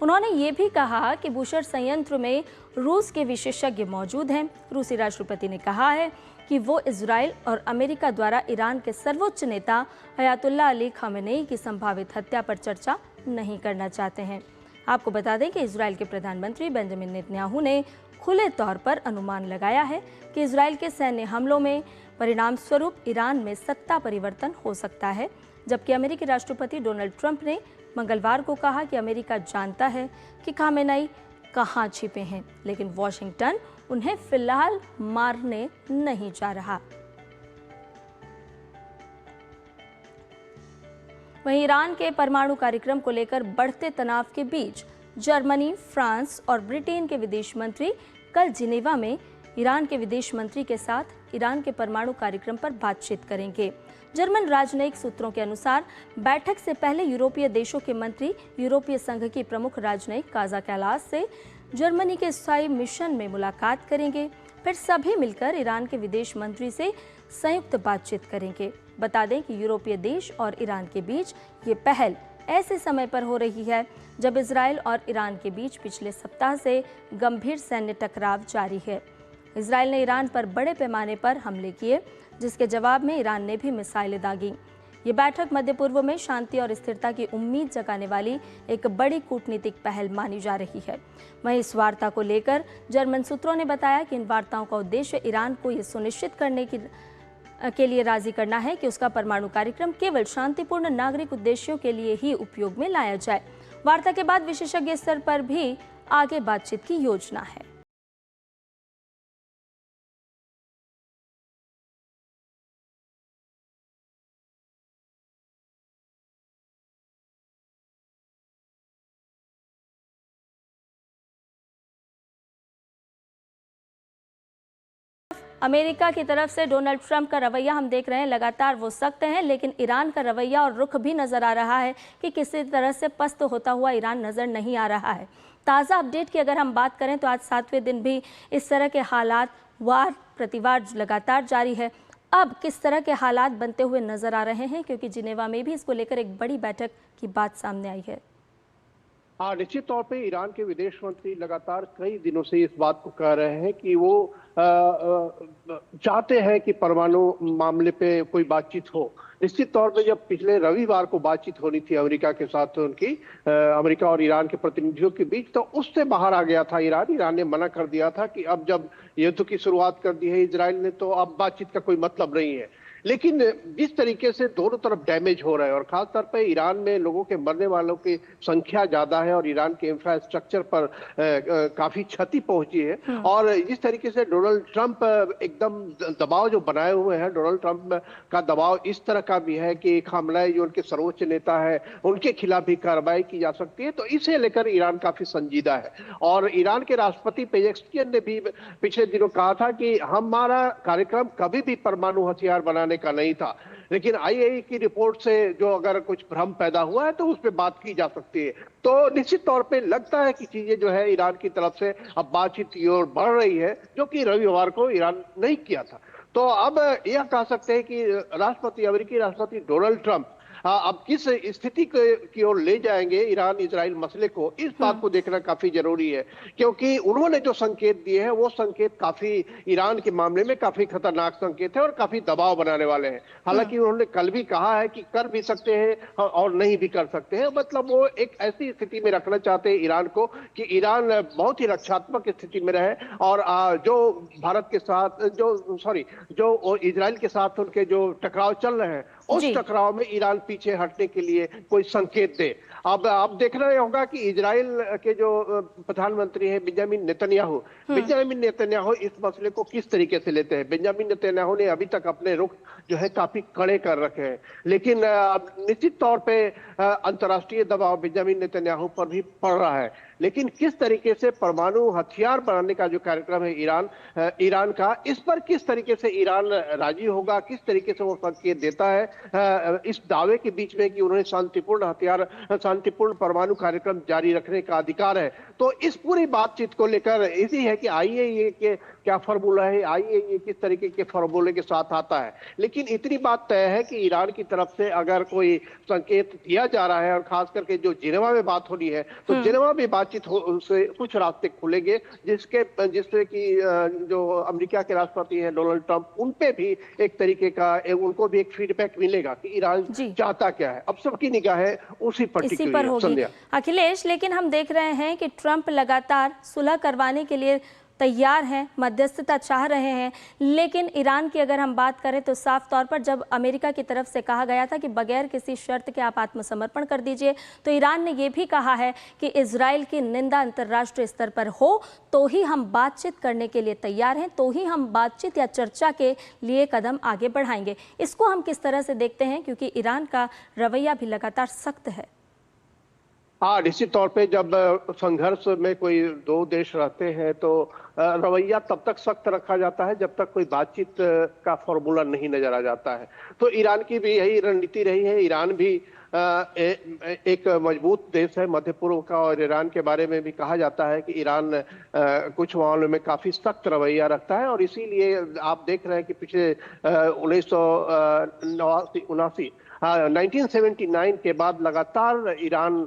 उन्होंने ये भी कहा कि बूशर संयंत्र में रूस के विशेषज्ञ मौजूद हैं। रूसी राष्ट्रपति ने कहा है कि वो इजरायल और अमेरिका द्वारा ईरान के सर्वोच्च नेता अयातुल्लाह अली खामेनेई की संभावित हत्या पर चर्चा नहीं करना चाहते हैं। आपको बता दें कि इजरायल के प्रधानमंत्री बेंजामिन नेतन्याहू ने खुले तौर पर अनुमान लगाया है कि इजरायल के सैन्य हमलों में परिणाम स्वरूप ईरान में सत्ता परिवर्तन हो सकता है, जबकि अमेरिकी राष्ट्रपति डोनाल्ड ट्रंप ने मंगलवार को कहा कि अमेरिका जानता है कि खामेनेई कहां छिपे हैं, लेकिन वॉशिंगटन उन्हें फिलहाल मारने नहीं जा रहा। वहीं ईरान के परमाणु कार्यक्रम को लेकर बढ़ते तनाव के बीच जर्मनी, फ्रांस और ब्रिटेन के विदेश मंत्री कल जिनेवा में ईरान के विदेश मंत्री के साथ ईरान के परमाणु कार्यक्रम पर बातचीत करेंगे। जर्मन राजनयिक सूत्रों के अनुसार बैठक से पहले यूरोपीय देशों के मंत्री यूरोपीय संघ की प्रमुख राजनयिक काजा कैलास से जर्मनी के स्थायी मिशन में मुलाकात करेंगे। फिर सभी मिलकर ईरान के विदेश मंत्री से संयुक्त बातचीत करेंगे। बता दें कि यूरोपीय देश और ईरान के बीच ये पहल ऐसे समय पर हो रही है जब इजरायल और ईरान के बीच पिछले सप्ताह से गंभीर सैन्य टकराव जारी है। इजरायल ने ईरान पर बड़े पैमाने पर हमले किए, जिसके जवाब में ईरान ने भी मिसाइलें दागी। ये बैठक मध्य पूर्व में शांति और स्थिरता की उम्मीद जगाने वाली एक बड़ी कूटनीतिक पहल मानी जा रही है। वहीं इस वार्ता को लेकर जर्मन सूत्रों ने बताया कि इन वार्ताओं का उद्देश्य ईरान को ये सुनिश्चित करने के लिए राजी करना है कि उसका परमाणु कार्यक्रम केवल शांतिपूर्ण नागरिक उद्देश्यों के लिए ही उपयोग में लाया जाए। वार्ता के बाद विशेषज्ञ स्तर पर भी आगे बातचीत की योजना है। अमेरिका की तरफ से डोनाल्ड ट्रंप का रवैया हम देख रहे हैं, लगातार वो सख्त हैं, लेकिन ईरान का रवैया और रुख भी नजर आ रहा है कि किसी तरह से पस्त होता हुआ ईरान नजर नहीं आ रहा है। ताज़ा अपडेट की अगर हम बात करें तो आज 7वें दिन भी इस तरह के हालात वार प्रतिवार लगातार जारी है। अब किस तरह के हालात बनते हुए नजर आ रहे हैं, क्योंकि जिनेवा में भी इसको लेकर एक बड़ी बैठक की बात सामने आई है। हाँ, निश्चित तौर पे ईरान के विदेश मंत्री लगातार कई दिनों से इस बात को कह रहे हैं कि वो चाहते हैं कि परमाणु मामले पे कोई बातचीत हो। निश्चित तौर पे जब पिछले रविवार को बातचीत होनी थी अमेरिका के साथ उनकी अमेरिका और ईरान के प्रतिनिधियों के बीच, तो उससे बाहर आ गया था ईरान। ईरान ने मना कर दिया था कि अब जब युद्ध की शुरुआत कर दी है इजराइल ने, तो अब बातचीत का कोई मतलब नहीं है। लेकिन जिस तरीके से दोनों तरफ डैमेज हो रहा है और खासतौर पर ईरान में लोगों के मरने वालों की संख्या ज्यादा है और ईरान के इंफ्रास्ट्रक्चर पर काफी क्षति पहुंची है, और जिस तरीके से डोनाल्ड ट्रंप एकदम दबाव जो बनाए हुए हैं, डोनाल्ड ट्रंप का दबाव इस तरह का भी है कि खामेनेई जो उनके सर्वोच्च नेता है उनके खिलाफ भी कार्रवाई की जा सकती है, तो इसे लेकर ईरान काफी संजीदा है। और ईरान के राष्ट्रपति पेजेश्कियन ने भी पिछले दिनों कहा था कि हमारा कार्यक्रम कभी भी परमाणु हथियार बनाने बनाने का नहीं था। लेकिन आईएई की रिपोर्ट से जो अगर कुछ भ्रम पैदा हुआ है तो उस पर बात की जा सकती है। तो निश्चित तौर पे लगता है कि चीजें जो है ईरान की तरफ से अब बातचीत की ओर बढ़ रही है, जो कि रविवार को ईरान नहीं किया था। तो अब यह कह सकते हैं कि अमेरिकी राष्ट्रपति डोनाल्ड ट्रंप अब किस स्थिति की ओर ले जाएंगे ईरान इजराइल मसले को, इस बात को देखना काफी जरूरी है। क्योंकि उन्होंने जो संकेत दिए हैं वो संकेत काफी ईरान के मामले में काफी खतरनाक संकेत है और काफी दबाव बनाने वाले हैं। हालांकि उन्होंने कल भी कहा है कि कर भी सकते हैं और नहीं भी कर सकते हैं। मतलब वो एक ऐसी स्थिति में रखना चाहते हैं ईरान को कि ईरान बहुत ही रक्षात्मक स्थिति में रहे और जो भारत के साथ जो इजराइल के साथ उनके जो टकराव चल रहे हैं उस टकराव में ईरान पीछे हटने के लिए कोई संकेत दे। अब देखना होगा कि इजराइल के जो प्रधानमंत्री हैं बेंजामिन नेतन्याहू इस मसले को किस तरीके से लेते हैं। बेंजामिन नेतन्याहू ने अभी तक अपने रुख जो है काफी कड़े कर रखे हैं, लेकिन निश्चित तौर पे अंतर्राष्ट्रीय दबाव बेंजामिन नेतन्याहू पर भी पड़ रहा है। लेकिन किस तरीके से परमाणु हथियार बनाने का जो कार्यक्रम है ईरान का, इस पर किस तरीके से ईरान राजी होगा, किस तरीके से वो संकेत देता है इस दावे के बीच में कि उन्हें शांतिपूर्ण परमाणु कार्यक्रम जारी रखने का अधिकार है। तो इस पूरी बातचीत को लेकर इसी है कि आईएई के क्या फॉर्मूला है, आईएई किस तरीके के फॉर्मूले के साथ आता है। लेकिन इतनी बात तय है कि ईरान की तरफ से अगर कोई संकेत दिया जा रहा है और खास करके जो जिनेवा में बात होनी है तो जिनेवा में बातचीत से कुछ रास्ते खुलेंगे, जिससे कि जो अमेरिका के राष्ट्रपति हैं डोनाल्ड ट्रंप, उन पे भी एक तरीके का उनको भी एक फीडबैक मिलेगा कि ईरान चाहता क्या है। अब सबकी निगाहें उसी पर टिकी हुई है। अखिलेश, लेकिन हम देख रहे हैं कि ट्रंप लगातार सुलह करवाने के लिए तैयार हैं, मध्यस्थता चाह रहे हैं, लेकिन ईरान की अगर हम बात करें तो साफ तौर पर जब अमेरिका की तरफ से कहा गया था कि बगैर किसी शर्त के आप आत्मसमर्पण कर दीजिए, तो ईरान ने यह भी कहा है कि इजराइल की निंदा अंतर्राष्ट्रीय स्तर पर हो तो ही हम बातचीत करने के लिए तैयार हैं, तो ही हम बातचीत या चर्चा के लिए कदम आगे बढ़ाएंगे। इसको हम किस तरह से देखते हैं, क्योंकि ईरान का रवैया भी लगातार सख्त है। हाँ, निश्चित तौर पे जब संघर्ष में कोई दो देश रहते हैं तो रवैया तब तक सख्त रखा जाता है जब तक कोई बातचीत का फॉर्मूला नहीं नजर आ जाता है। तो ईरान की भी यही रणनीति रही है। ईरान भी एक मजबूत देश है मध्य पूर्व का, और ईरान के बारे में भी कहा जाता है कि ईरान कुछ मामलों में काफी सख्त रवैया रखता है। और इसीलिए आप देख रहे हैं कि पिछले 1979 के बाद लगातार ईरान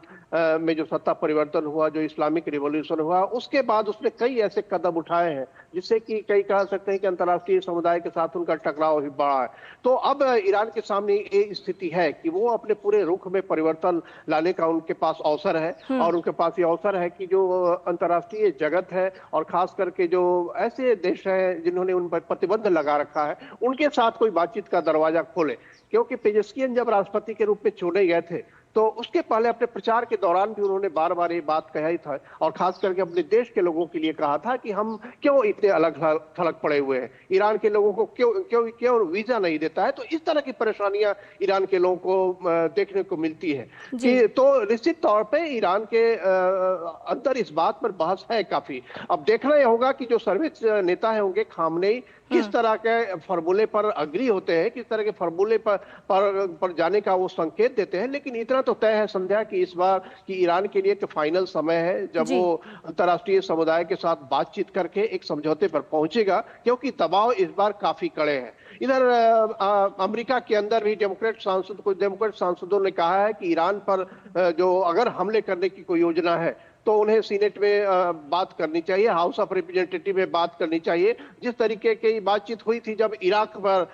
में जो सत्ता परिवर्तन हुआ, जो इस्लामिक रिवॉल्यूशन हुआ, उसके बाद उसने कई ऐसे कदम उठाए हैं जिससे कि कई कह सकते हैं कि अंतर्राष्ट्रीय समुदाय के साथ उनका टकराव भी बढ़ा है। तो अब ईरान के सामने ये स्थिति है कि वो अपने पूरे रुख में परिवर्तन लाने का उनके पास अवसर है, और उनके पास ये अवसर है कि जो अंतर्राष्ट्रीय जगत है और खास करके जो ऐसे देश हैं जिन्होंने उन पर प्रतिबंध लगा रखा है, उनके साथ कोई बातचीत का दरवाजा खोले। क्योंकि पेजेस्कियन जब राष्ट्रपति के रूप में चुने गए थे तो उसके पहले अपने प्रचार के दौरान भी उन्होंने बार बार ये बात कहा ही था, और खास करके अपने देश के लोगों के लिए कहा था कि हम क्यों इतने अलग थलग पड़े हुए हैं, ईरान के लोगों को क्यों वीजा नहीं देता है। तो इस तरह की परेशानियां ईरान के लोगों को देखने को मिलती है कि तो निश्चित तौर पे ईरान के अंदर इस बात पर बहस है काफी। अब देखना यह होगा कि जो सर्वोच्च नेता है होंगे खामनेई किस तरह के फॉर्मूले पर अग्री होते हैं, किस तरह के फॉर्मूले पर जाने का वो संकेत देते हैं। लेकिन इतना तो तय है संध्या कि इस बार कि ईरान के लिए एक फाइनल समय है जब वो अंतर्राष्ट्रीय समुदाय के साथ बातचीत करके एक समझौते पर पहुंचेगा, क्योंकि दबाव इस बार काफी कड़े हैं। इधर अमेरिका के अंदर भी कुछ डेमोक्रेट सांसदों ने कहा है कि ईरान पर जो अगर हमले करने की कोई योजना है तो उन्हें सीनेट में बात करनी चाहिए, हाउस ऑफ रिप्रेजेंटेटिव में बात करनी चाहिए, जिस तरीके की बातचीत हुई थी जब इराक पर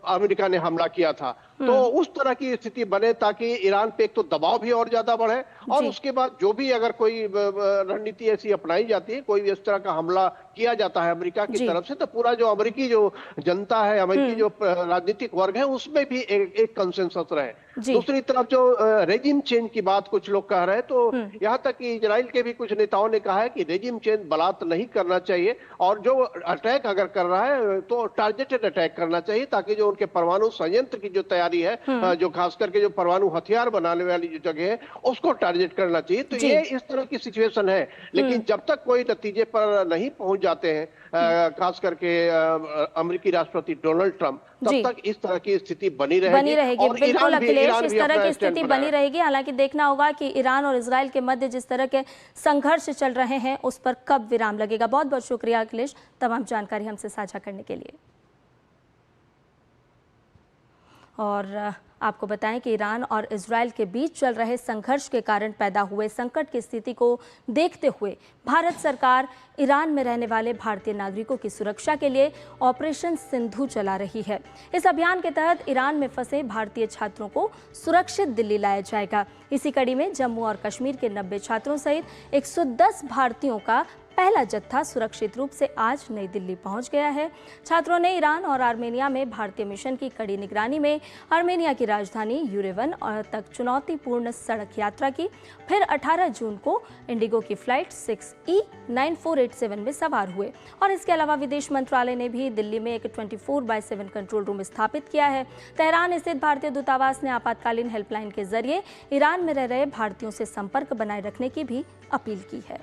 अमेरिका ने हमला किया था। तो उस तरह की स्थिति बने ताकि ईरान पे एक तो दबाव भी और ज्यादा बढ़े, और उसके बाद जो भी अगर कोई रणनीति ऐसी अपनाई जाती है, कोई भी इस तरह का हमला किया जाता है अमेरिका की तरफ से, तो पूरा जो अमेरिकी जो जनता है, अमेरिकी जो राजनीतिक वर्ग है, उसमें भी एक कंसेंसस रहे। दूसरी तरफ जो रेजिम चेंज की बात कुछ लोग कह रहे हैं, तो यहाँ तक कि इजराइल के भी कुछ नेताओं ने कहा है कि रेजिम चेंज बलात् नहीं करना चाहिए, और जो अटैक अगर कर रहा है तो टारगेटेड अटैक करना चाहिए, ताकि जो उनके परमाणु संयंत्र की जो तैयारी है, जो खास करके जो परमाणु हथियार बनाने वाली जो जगह है, उसको टारगेट करना चाहिए। तो ये इस तरह की सिचुएशन है। लेकिन जब तक कोई नतीजे पर नहीं पहुंच जाते हैं, खास करके अमेरिकी राष्ट्रपति डोनाल्ड ट्रंप, तब तक इस तरह की स्थिति बनी रहेगी। और बिल्कुल अखिलेश, इस तरह की स्थिति बनी रहेगी। हालांकि देखना होगा कि ईरान और इजराइल के मध्य जिस तरह के संघर्ष चल रहे हैं उस पर कब विराम लगेगा। बहुत बहुत शुक्रिया अखिलेश तमाम जानकारी हमसे साझा करने के लिए। और आपको बताएं कि ईरान और इजराइल के बीच चल रहे संघर्ष के कारण पैदा हुए संकट की स्थिति को देखते हुए भारत सरकार ईरान में रहने वाले भारतीय नागरिकों की सुरक्षा के लिए ऑपरेशन सिंधु चला रही है। इस अभियान के तहत ईरान में फंसे भारतीय छात्रों को सुरक्षित दिल्ली लाया जाएगा। इसी कड़ी में जम्मू और कश्मीर के 90 छात्रों सहित 110 भारतीयों का पहला जत्था सुरक्षित रूप से आज नई दिल्ली पहुंच गया है। छात्रों ने ईरान और आर्मेनिया में भारतीय मिशन की कड़ी निगरानी में आर्मेनिया की राजधानी यूरेवन तक चुनौतीपूर्ण सड़क यात्रा की। फिर 18 जून को इंडिगो की फ्लाइट 6E9487 में सवार हुए। और इसके अलावा विदेश मंत्रालय ने भी दिल्ली में एक 24/7 कंट्रोल रूम स्थापित किया है। तेहरान स्थित भारतीय दूतावास ने आपातकालीन हेल्पलाइन के जरिए ईरान में रह रहे भारतीयों से संपर्क बनाए रखने की भी अपील की है।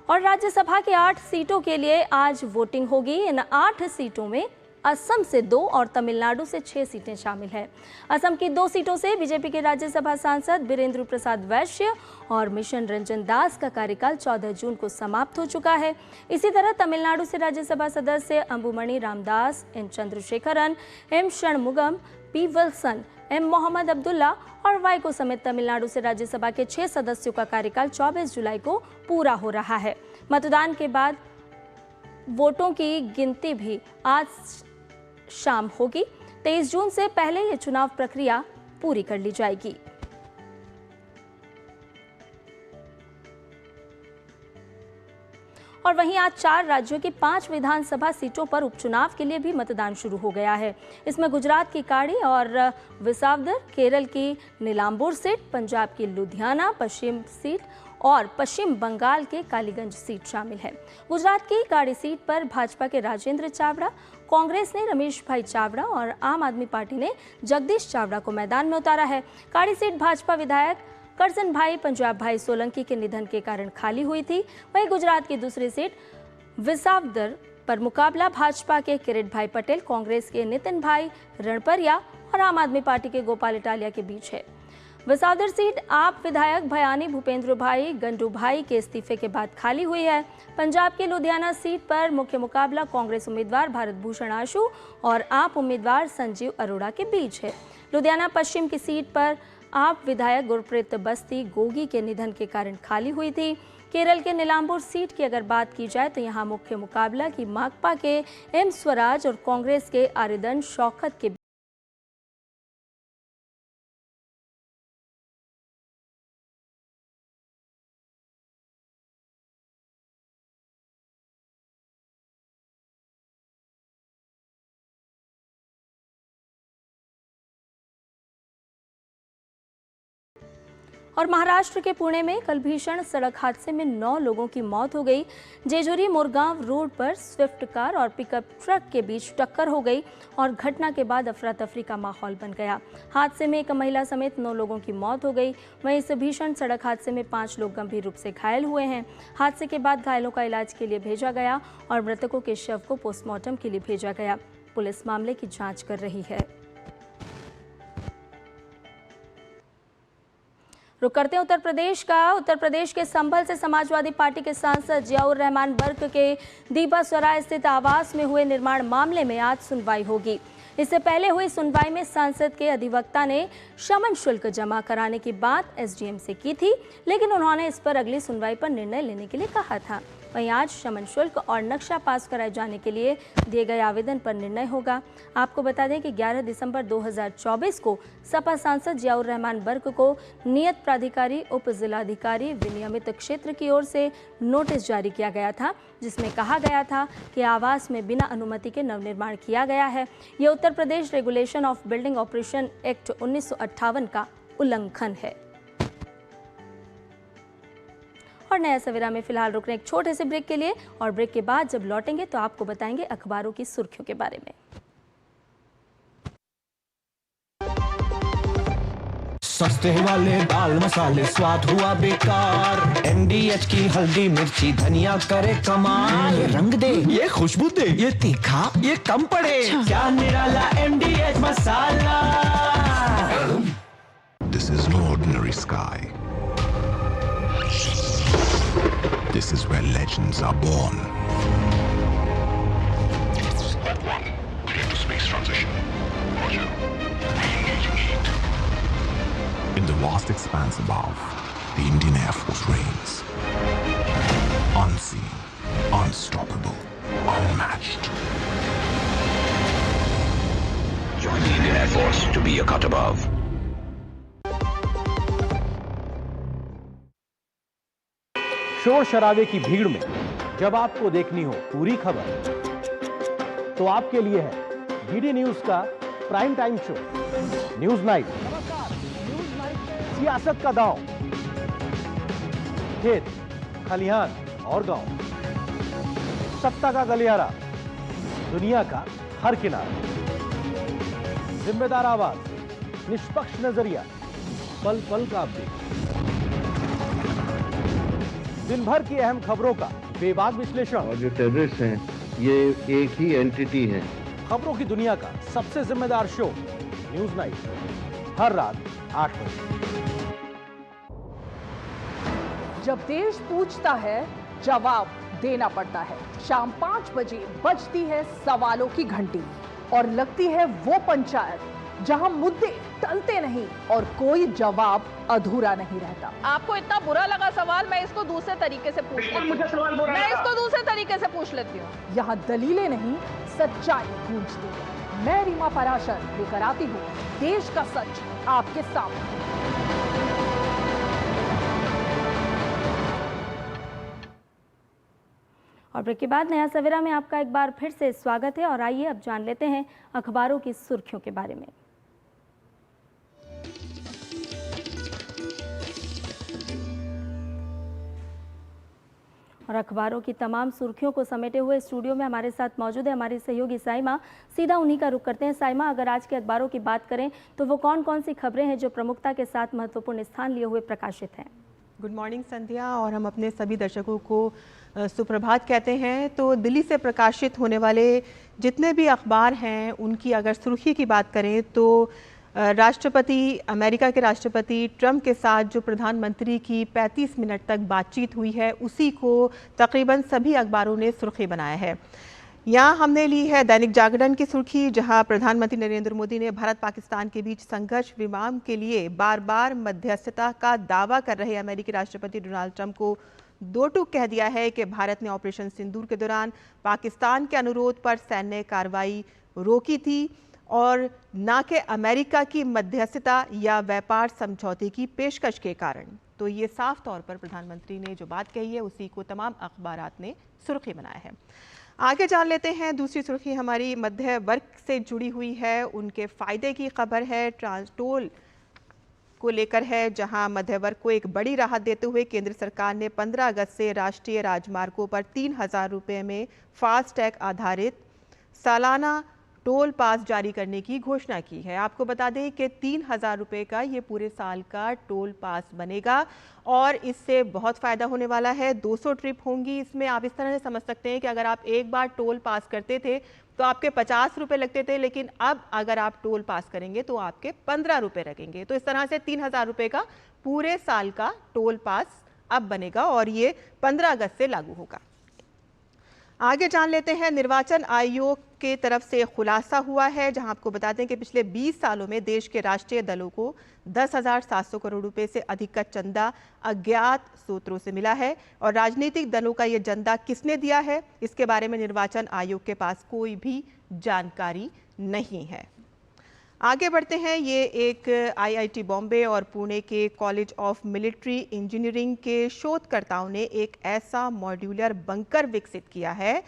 और राज्यसभा की 8 सीटों के लिए आज वोटिंग होगी। इन 8 सीटों में असम से 2 और तमिलनाडु से 6 सीटें शामिल हैं। असम की 2 सीटों से बीजेपी के राज्यसभा सांसद बीरेंद्र प्रसाद वैश्य और मिशन रंजन दास का कार्यकाल 14 जून को समाप्त हो चुका है। इसी तरह तमिलनाडु से राज्यसभा सदस्य Anbumani Ramadoss, N Chandrasekaran, M Shanmugam, P Wilson, M Mohammed Abdullah और वाइको समेत तमिलनाडु से राज्यसभा के 6 सदस्यों का कार्यकाल 24 जुलाई को पूरा हो रहा है। मतदान के बाद वोटों की गिनती भी आज शाम होगी। 23 जून से पहले ये चुनाव प्रक्रिया पूरी कर ली जाएगी। और वहीं आज 4 राज्यों की 5 विधानसभा सीटों पर उपचुनाव के लिए भी मतदान शुरू हो गया है। इसमें गुजरात की काड़ी और विसावदर, केरल की नीलांबूर सीट, पंजाब की लुधियाना पश्चिम सीट और पश्चिम बंगाल के कालीगंज सीट शामिल है। गुजरात की काड़ी सीट पर भाजपा के राजेंद्र चावड़ा, कांग्रेस ने रमेश भाई चावड़ा और आम आदमी पार्टी ने जगदीश चावड़ा को मैदान में उतारा है। काड़ी सीट भाजपा विधायक करसन भाई पंजाब भाई सोलंकी के निधन के कारण खाली हुई थी। वहीं गुजरात की दूसरी सीट विसावदर पर मुकाबला भाजपा के किरीट भाई पटेल, कांग्रेस के नितिन भाई रणपरिया और आम आदमी पार्टी के गोपाल इटालिया के बीच है। विसावदर सीट आप विधायक भयानी भूपेंद्र भाई गंडू भाई के इस्तीफे के बाद खाली हुई है। पंजाब के लुधियाना सीट पर मुख्य मुकाबला कांग्रेस उम्मीदवार भारत भूषण आशु और आप उम्मीदवार संजीव अरोड़ा के बीच है। लुधियाना पश्चिम की सीट पर आप विधायक गुरप्रीत बस्ती गोगी के निधन के कारण खाली हुई थी। केरल के नीलांबूर सीट की अगर बात की जाए तो यहां मुख्य मुकाबला की माकपा के एम स्वराज और कांग्रेस के आरिदन शौकत के और महाराष्ट्र के पुणे में कल भीषण सड़क हादसे में 9 लोगों की मौत हो गई। जेजुरी मोरगांव रोड पर स्विफ्ट कार और पिकअप ट्रक के बीच टक्कर हो गई और घटना के बाद अफरा तफरी का माहौल बन गया। हादसे में एक महिला समेत 9 लोगों की मौत हो गई। वहीं इस भीषण सड़क हादसे में 5 लोग गंभीर रूप से घायल हुए हैं। हादसे के बाद घायलों का इलाज के लिए भेजा गया और मृतकों के शव को पोस्टमार्टम के लिए भेजा गया। पुलिस मामले की जाँच कर रही है। रुक करते हैं उत्तर प्रदेश का। उत्तर प्रदेश के संभल से समाजवादी पार्टी के सांसद जियाउर रहमान बर्क के दीपा सराय स्थित आवास में हुए निर्माण मामले में आज सुनवाई होगी। इससे पहले हुई सुनवाई में सांसद के अधिवक्ता ने शमन शुल्क जमा कराने की बात एसडीएम से की थी, लेकिन उन्होंने इस पर अगली सुनवाई पर निर्णय लेने के लिए कहा था। वहीं आज शमन शुल्क और नक्शा पास कराए जाने के लिए दिए गए आवेदन पर निर्णय होगा। आपको बता दें कि 11 दिसंबर 2024 को सपा सांसद जियाउर रहमान बर्क को नियत प्राधिकारी उप जिलाधिकारी विनियमित क्षेत्र की ओर से नोटिस जारी किया गया था, जिसमें कहा गया था कि आवास में बिना अनुमति के नवनिर्माण किया गया है। यह Uttar Pradesh regulation of building operation act 1958 का उल्लंघन है। और नया सवेरा में फिलहाल रुक रहे एक छोटे से ब्रेक के लिए, और ब्रेक के बाद जब लौटेंगे तो आपको बताएंगे अखबारों की सुर्खियों के बारे में। सस्ते वाले दाल मसाले स्वाद हुआ बेकार। MDH की हल्दी मिर्ची धनिया करे कमाल। ये रंग दे, ये खुशबू दे, ये तीखा, ये कम पड़े। क्या निराला MDH masala. This is no ordinary sky. This is where legends are born. Squad 1, clear to space transition. Roger. Re-engaging heat. In the vast expanse above, the Indian Air Force reigns. Unseen, unstoppable, unmatched. Join the Indian Air Force to be a cut above. शोर शराबे की भीड़ में जब आपको देखनी हो पूरी खबर, तो आपके लिए है डीडी न्यूज का prime time show news night. सियासत का दांव, खेत खलिहान और गांव, सत्ता का गलियारा, दुनिया का हर किनारा, जिम्मेदार आवाज, निष्पक्ष नजरिया, पल पल का अपडेट, दिन भर की अहम खबरों का बेबाक विश्लेषण। और जो टेररिस्ट हैं ये एक ही एंटिटी है। खबरों की दुनिया का सबसे जिम्मेदार शो न्यूज नाइट, हर रात 8 बजे। जब देश पूछता है जवाब देना पड़ता है। शाम 5 बजे बजती है सवालों की घंटी और लगती है वो पंचायत जहां मुद्दे टलते नहीं और कोई जवाब अधूरा नहीं रहता। आपको इतना बुरा लगा सवाल, मैं इसको दूसरे तरीके से पूछ लेती हूँ। मैं इसको दूसरे तरीके से पूछ लेती हूँ। यहाँ दलीलें नहीं, सच्चाई गूंजती है। मैं रीमा पराशर लेकर आती हूँ देश का सच आपके सामने। और ब्रेक के बाद नया सवेरा में आपका एक बार फिर से स्वागत है और आइए अब जान लेते हैं अखबारों की सुर्खियों के बारे में। और अखबारों की तमाम सुर्खियों को समेटे हुए स्टूडियो में हमारे साथ मौजूद है हमारी सहयोगी साइमा। सीधा उन्हीं का रुख करते हैं। साइमा, अगर आज के अखबारों की बात करें तो वो कौन कौन सी खबरें हैं जो प्रमुखता के साथ महत्वपूर्ण स्थान लिए हुए प्रकाशित हैं? गुड मॉर्निंग संध्या, और हम अपने सभी दर्शकों को सुप्रभात कहते हैं। तो दिल्ली से प्रकाशित होने वाले जितने भी अखबार हैं उनकी अगर सुर्खी की बात करें तो अमेरिका के राष्ट्रपति ट्रंप के साथ जो प्रधानमंत्री की 35 मिनट तक बातचीत हुई है उसी को तकरीबन सभी अखबारों ने सुर्खी बनाया है। यहाँ हमने ली है दैनिक जागरण की सुर्खी, जहाँ प्रधानमंत्री नरेंद्र मोदी ने भारत पाकिस्तान के बीच संघर्ष विराम के लिए बार बार मध्यस्थता का दावा कर रहे अमेरिकी राष्ट्रपति डोनाल्ड ट्रंप को दो टूक कह दिया है कि भारत ने ऑपरेशन सिंदूर के दौरान पाकिस्तान के अनुरोध पर सैन्य कार्रवाई रोकी थी और न कि अमेरिका की मध्यस्थता या व्यापार समझौते की पेशकश के कारण। तो ये साफ तौर पर प्रधानमंत्री ने जो बात कही है उसी को तमाम अखबारात ने सुर्खी बनाया है। आगे जान लेते हैं दूसरी सुर्खी हमारी मध्य वर्ग से जुड़ी हुई है, उनके फ़ायदे की खबर है। ट्रांसटोल को लेकर है, जहां मध्य वर्ग को एक बड़ी राहत देते हुए केंद्र सरकार ने 15 अगस्त से राष्ट्रीय राजमार्गों पर 3,000 रुपये में फास्टैग आधारित सालाना टोल पास जारी करने की घोषणा की है। आपको बता दें कि 3,000 रुपये का ये पूरे साल का टोल पास बनेगा और इससे बहुत फ़ायदा होने वाला है। 200 ट्रिप होंगी। इसमें आप इस तरह से समझ सकते हैं कि अगर आप एक बार टोल पास करते थे तो आपके 50 रुपये लगते थे, लेकिन अब अगर आप टोल पास करेंगे तो आपके 15 रुपये लगेंगे। तो इस तरह से 3,000 रुपये का पूरे साल का टोल पास अब बनेगा और ये 15 अगस्त से लागू होगा। आगे जान लेते हैं निर्वाचन आयोग के तरफ से खुलासा हुआ है, जहां आपको बता दें कि पिछले 20 सालों में देश के राष्ट्रीय दलों को 10,700 करोड़ रुपए से अधिक का चंदा अज्ञात स्रोतों से मिला है और राजनीतिक दलों का ये चंदा किसने दिया है इसके बारे में निर्वाचन आयोग के पास कोई भी जानकारी नहीं है। आगे बढ़ते हैं। ये एक आईआईटी बॉम्बे और पुणे के कॉलेज ऑफ मिलिट्री इंजीनियरिंग के शोधकर्ताओं ने एक ऐसा मॉड्यूलर बंकर विकसित किया है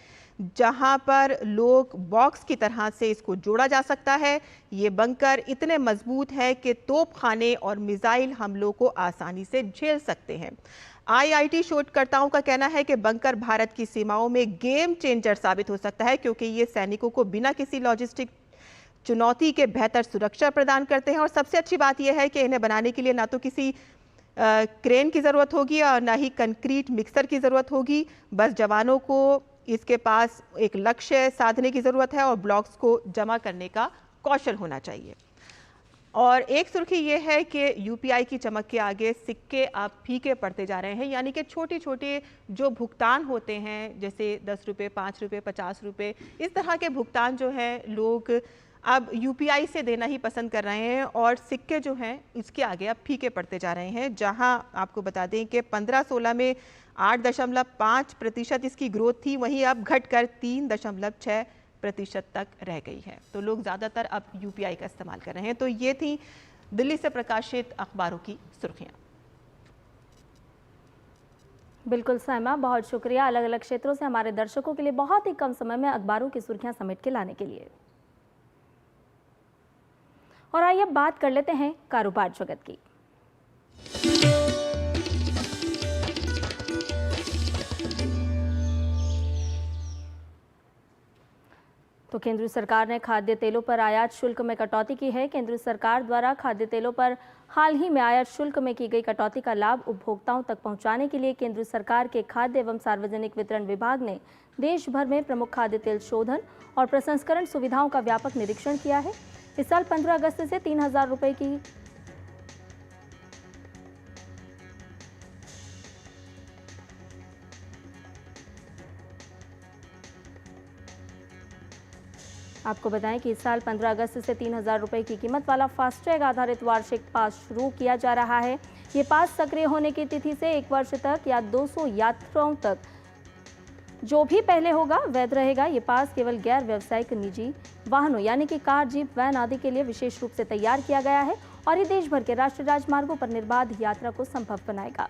जहां पर लोग बॉक्स की तरह से इसको जोड़ा जा सकता है। ये बंकर इतने मजबूत है कि तोपखाने और मिसाइल हमलों को आसानी से झेल सकते हैं। आईआईटी शोधकर्ताओं का कहना है कि बंकर भारत की सीमाओं में गेम चेंजर साबित हो सकता है, क्योंकि ये सैनिकों को बिना किसी लॉजिस्टिक चुनौती के बेहतर सुरक्षा प्रदान करते हैं। और सबसे अच्छी बात यह है कि इन्हें बनाने के लिए ना तो किसी क्रेन की ज़रूरत होगी और ना ही कंक्रीट मिक्सर की ज़रूरत होगी। बस जवानों को इसके पास एक लक्ष्य साधने की ज़रूरत है और ब्लॉक्स को जमा करने का कौशल होना चाहिए। और एक सुर्खी ये है कि यूपीआई की चमक के आगे सिक्के अब फीके पड़ते जा रहे हैं, यानी कि छोटे छोटे जो भुगतान होते हैं, जैसे 10 रुपये, 5 रुपये, 50 रुपये, इस तरह के भुगतान जो हैं लोग अब यूपीआई से देना ही पसंद कर रहे हैं और सिक्के जो हैं इसके आगे अब फीके पड़ते जा रहे हैं। जहां आपको बता दें कि 15-16 में 8.5% इसकी ग्रोथ थी, वहीं अब घटकर 3.6% तक रह गई है। तो लोग ज़्यादातर अब यूपीआई का इस्तेमाल कर रहे हैं। तो ये थी दिल्ली से प्रकाशित अखबारों की सुर्खियां। बिल्कुल साइमा, बहुत शुक्रिया अलग अलग क्षेत्रों से हमारे दर्शकों के लिए बहुत ही कम समय में अखबारों की सुर्खियां समेट के लाने के लिए। और आइए बात कर लेते हैं कारोबार जगत की। तो केंद्र सरकार ने खाद्य तेलों पर आयात शुल्क में कटौती की है। केंद्र सरकार द्वारा खाद्य तेलों पर हाल ही में आयात शुल्क में की गई कटौती का लाभ उपभोक्ताओं तक पहुंचाने के लिए केंद्र सरकार के खाद्य एवं सार्वजनिक वितरण विभाग ने देश भर में प्रमुख खाद्य तेल शोधन और प्रसंस्करण सुविधाओं का व्यापक निरीक्षण किया है। इस साल 15 अगस्त से 3,000 रुपये की आपको बताएं कि इस साल 15 अगस्त से 3,000 रुपये की कीमत वाला फास्टैग आधारित वार्षिक पास शुरू किया जा रहा है। ये पास सक्रिय होने की तिथि से 1 वर्ष तक या 200 यात्राओं तक जो भी पहले होगा वैध रहेगा। ये पास केवल गैर व्यावसायिक निजी वाहनों यानी कि कार, जीप, वैन आदि के लिए विशेष रूप से तैयार किया गया है और ये देश भर के राष्ट्रीय राजमार्गों पर निर्बाध यात्रा को संभव बनाएगा।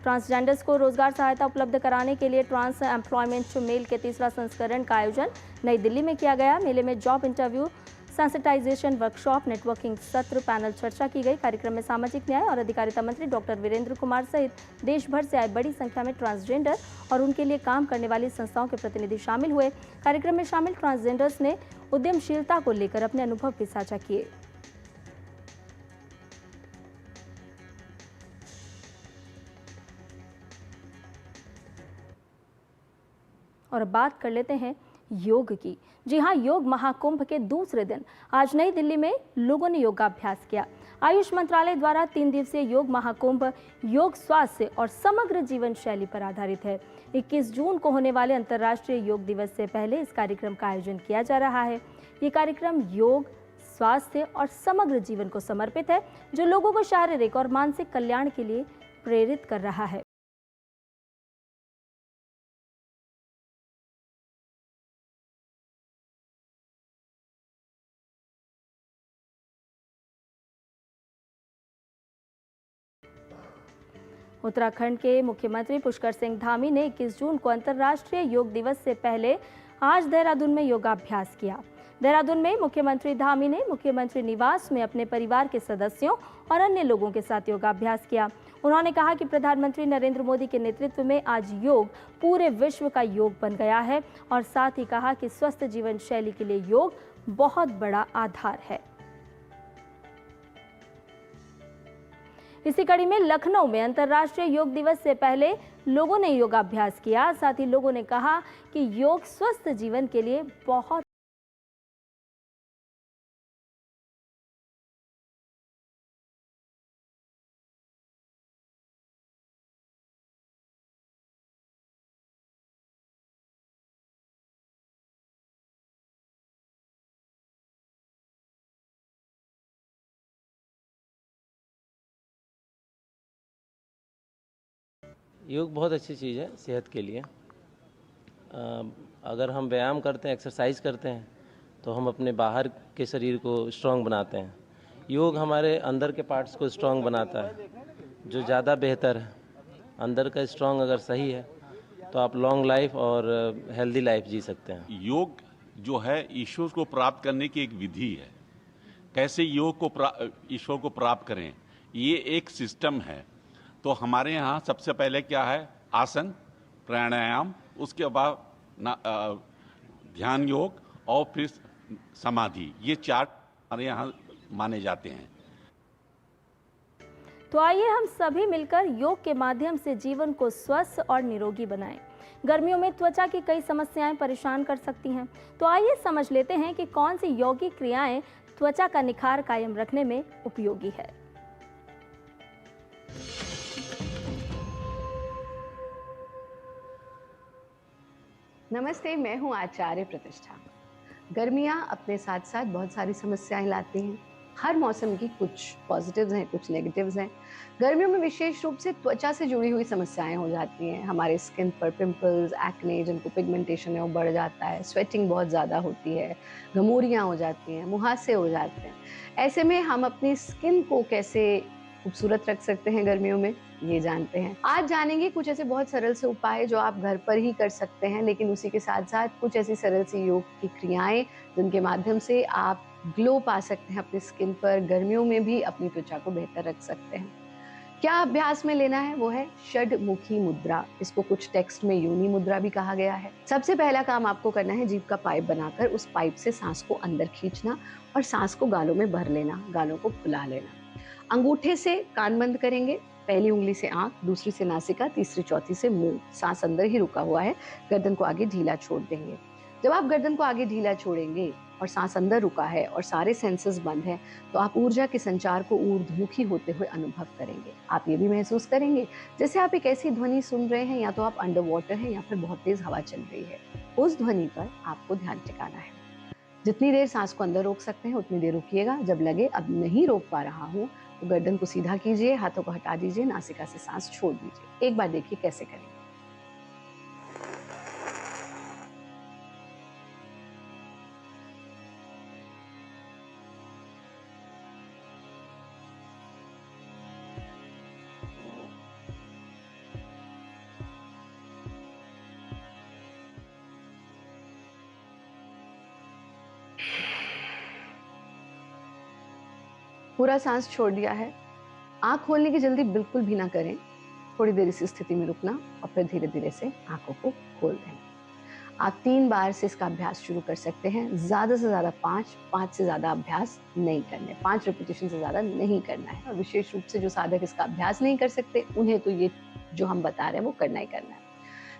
ट्रांसजेंडर्स को रोजगार सहायता उपलब्ध कराने के लिए ट्रांस एम्प्लॉयमेंट मेल के 3रा संस्करण का आयोजन नई दिल्ली में किया गया। मेले में job interview, sensitization workshop, networking सत्र, पैनल चर्चा की गई। कार्यक्रम में सामाजिक न्याय और अधिकारिता मंत्री डॉक्टर वीरेंद्र कुमार सहित देश भर से आए बड़ी संख्या में ट्रांसजेंडर और उनके लिए काम करने वाली संस्थाओं के प्रतिनिधि शामिल हुए। कार्यक्रम में शामिल ट्रांसजेंडर्स ने उद्यमशीलता को लेकर अपने अनुभव भी साझा किए। और अब बात कर लेते हैं योग की। जी हां, योग महाकुंभ के दूसरे दिन आज नई दिल्ली में लोगों ने योगाभ्यास किया। आयुष मंत्रालय द्वारा 3 दिवसीय योग महाकुंभ योग स्वास्थ्य और समग्र जीवन शैली पर आधारित है। 21 जून को होने वाले अंतर्राष्ट्रीय योग दिवस से पहले इस कार्यक्रम का आयोजन किया जा रहा है। ये कार्यक्रम योग, स्वास्थ्य और समग्र जीवन को समर्पित है, जो लोगों को शारीरिक और मानसिक कल्याण के लिए प्रेरित कर रहा है। उत्तराखंड के मुख्यमंत्री पुष्कर सिंह धामी ने 21 जून को अंतर्राष्ट्रीय योग दिवस से पहले आज देहरादून में योगाभ्यास किया। देहरादून में मुख्यमंत्री धामी ने मुख्यमंत्री निवास में अपने परिवार के सदस्यों और अन्य लोगों के साथ योगाभ्यास किया। उन्होंने कहा कि प्रधानमंत्री नरेंद्र मोदी के नेतृत्व में आज योग पूरे विश्व का योग बन गया है और साथ ही कहा कि स्वस्थ जीवन शैली के लिए योग बहुत बड़ा आधार है। इसी कड़ी में लखनऊ में अंतर्राष्ट्रीय योग दिवस से पहले लोगों ने योगाभ्यास किया। साथ ही लोगों ने कहा कि योग स्वस्थ जीवन के लिए बहुत योग बहुत अच्छी चीज़ है सेहत के लिए। अगर हम व्यायाम करते हैं, एक्सरसाइज करते हैं, तो हम अपने बाहर के शरीर को स्ट्रांग बनाते हैं। योग हमारे अंदर के पार्ट्स को स्ट्रांग बनाता है, जो ज़्यादा बेहतर है। अंदर का स्ट्रांग अगर सही है तो आप लॉन्ग लाइफ और हेल्दी लाइफ जी सकते हैं। योग जो है ईश्वर को प्राप्त करने की एक विधि है। कैसे योग को ईश्वर को प्राप्त करें, ये एक सिस्टम है। तो हमारे यहाँ सबसे पहले क्या है, आसन, प्राणायाम, उसके बाद ध्यान योग और फिर समाधि, ये 4 हमारे यहाँ माने जाते हैं। तो आइए हम सभी मिलकर योग के माध्यम से जीवन को स्वस्थ और निरोगी बनाएं। गर्मियों में त्वचा की कई समस्याएं परेशान कर सकती हैं, तो आइए समझ लेते हैं कि कौन सी यौगिक क्रियाएं त्वचा का निखार कायम रखने में उपयोगी है। नमस्ते, मैं हूं आचार्य प्रतिष्ठा। गर्मियां अपने साथ साथ बहुत सारी समस्याएं लाती हैं। हर मौसम की कुछ पॉजिटिव्स हैं, कुछ नेगेटिव्स हैं। गर्मियों में विशेष रूप से त्वचा से जुड़ी हुई समस्याएं हो जाती हैं। हमारे स्किन पर पिंपल्स, एक्ने, जिनको पिगमेंटेशन है वो बढ़ जाता है, स्वेटिंग बहुत ज़्यादा होती है, घमौरियाँ हो जाती हैं, मुहासे हो जाते हैं। ऐसे में हम अपनी स्किन को कैसे खूबसूरत रख सकते हैं गर्मियों में, ये जानते हैं। आज जानेंगे कुछ ऐसे बहुत सरल से उपाय जो आप घर पर ही कर सकते हैं, लेकिन उसी के साथ साथ कुछ ऐसी सरल सी योग की क्रियाएं जिनके माध्यम से आप ग्लो पा सकते हैं अपनी स्किन पर, गर्मियों में भी अपनी त्वचा को बेहतर रख सकते हैं। क्या अभ्यास में लेना है वो है षडमुखी मुद्रा। इसको कुछ टेक्स्ट में योनि मुद्रा भी कहा गया है। सबसे पहला काम आपको करना है जीभ का पाइप बनाकर उस पाइप से सांस को अंदर खींचना और सांस को गालों में भर लेना, गालों को फुला लेना। अंगूठे से कान बंद करेंगे, पहली उंगली से आंख, दूसरी से नासिका, तीसरी चौथी से मुंह। सांस अंदर ही रुका हुआ है, गर्दन को आगे ढीला छोड़ देंगे। जब आप गर्दन को आगे ढीला छोड़ेंगे और सांस अंदर रुका है और सारे सेंसेस बंद हैं, तो आप ऊर्जा के संचार को ऊर्ध्वमुखी होते हुए अनुभव करेंगे। आप ये भी महसूस करेंगे जैसे आप एक ऐसी ध्वनि सुन रहे हैं, या तो आप अंडर वाटर हैं या फिर बहुत तेज हवा चल रही है। उस ध्वनि पर आपको ध्यान टिकाना है। जितनी देर सांस को अंदर रोक सकते हैं उतनी देर रुकिएगा। जब लगे अब नहीं रोक पा रहा हूँ तो गर्दन को सीधा कीजिए, हाथों को हटा दीजिए, नासिका से सांस छोड़ दीजिए। एक बार देखिए कैसे करें। पूरा सांस छोड़ दिया है। आंख खोलने की जल्दी बिल्कुल भी ना करें। थोड़ी देर इस स्थिति में रुकना और फिर धीरे धीरे से आंखों को खोल देना। आप 3 बार से इसका अभ्यास शुरू कर सकते हैं। ज्यादा से ज्यादा 5 से ज्यादा अभ्यास नहीं करने, 5 रेपिटेशन से ज्यादा नहीं करना है। और विशेष रूप से जो साधक इसका अभ्यास नहीं कर सकते उन्हें तो ये जो हम बता रहे हैं वो करना ही करना है।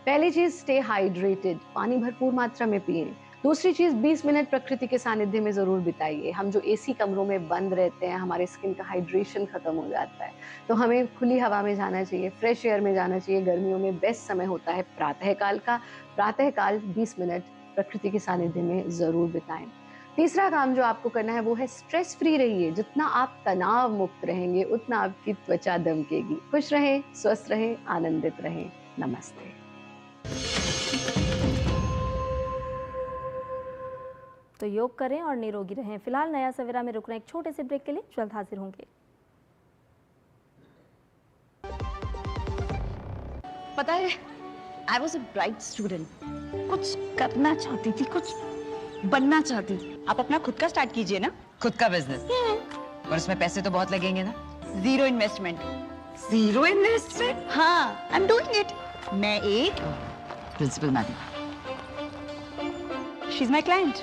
पहली चीज, स्टे हाइड्रेटेड, पानी भरपूर मात्रा में पिए। दूसरी चीज, 20 मिनट प्रकृति के सानिध्य में जरूर बिताइए। हम जो एसी कमरों में बंद रहते हैं, हमारे स्किन का हाइड्रेशन खत्म हो जाता है, तो हमें खुली हवा में जाना चाहिए, फ्रेश एयर में जाना चाहिए। गर्मियों में बेस्ट समय होता है प्रातःकाल का। प्रातःकाल 20 मिनट प्रकृति के सानिध्य में जरूर बिताएं। तीसरा काम जो आपको करना है वो है स्ट्रेस फ्री रहिए। जितना आप तनाव मुक्त रहेंगे उतना आपकी त्वचा दमकेगी। खुश रहें, स्वस्थ रहें, आनंदित रहें। नमस्ते। तो योग करें और निरोगी रहें। फिलहाल नया सवेरा में रुक रहे एक छोटे से ब्रेक के लिए, जल्द हाजिर होंगे। पता है, I was a bright student. कुछ करना चाहती थी, कुछ बनना चाहती थी। आप अपना खुद का स्टार्ट कीजिए ना। खुद का बिजनेस, और उसमें पैसे तो बहुत लगेंगे ना। Zero investment. Zero investment? हाँ, आई एम डूइंग इट। मैं एक principal madam. She is my client.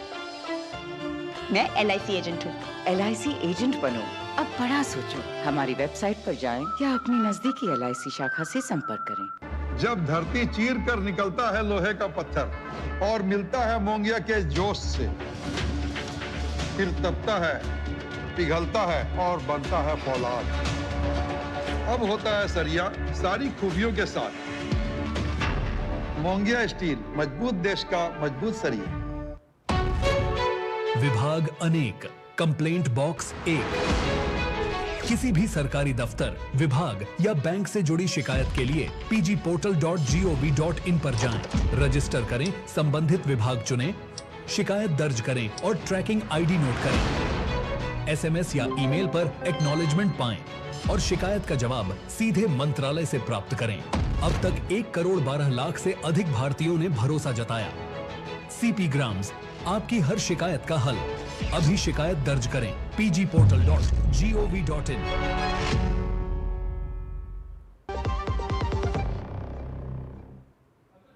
मैं LIC एजेंट हूँ। LIC एजेंट बनो? अब बड़ा सोचो। हमारी वेबसाइट पर जाएं या अपनी नजदीकी LIC शाखा से संपर्क करें। जब धरती चीर कर निकलता है लोहे का पत्थर और मिलता है मोंगिया के जोश से, फिर तपता है, पिघलता है और बनता है फौलाद। अब होता है सरिया सारी खूबियों के साथ। मोंगिया स्टील, मजबूत देश का मजबूत सरिया। विभाग अनेक, कंप्लेंट बॉक्स 1। किसी भी सरकारी दफ्तर, विभाग या बैंक से जुड़ी शिकायत के लिए pgportal.gov.in पर जाएं, रजिस्टर करें, संबंधित विभाग चुनें, शिकायत दर्ज करें और ट्रैकिंग ID नोट करें। SMS या ईमेल पर एक्नॉलेजमेंट पाएं और शिकायत का जवाब सीधे मंत्रालय से प्राप्त करें। अब तक 1 करोड़ 12 लाख से अधिक भारतीयों ने भरोसा जताया। CP ग्राम्स, आपकी हर शिकायत का हल। अभी शिकायत दर्ज करें pgportal.gov.in।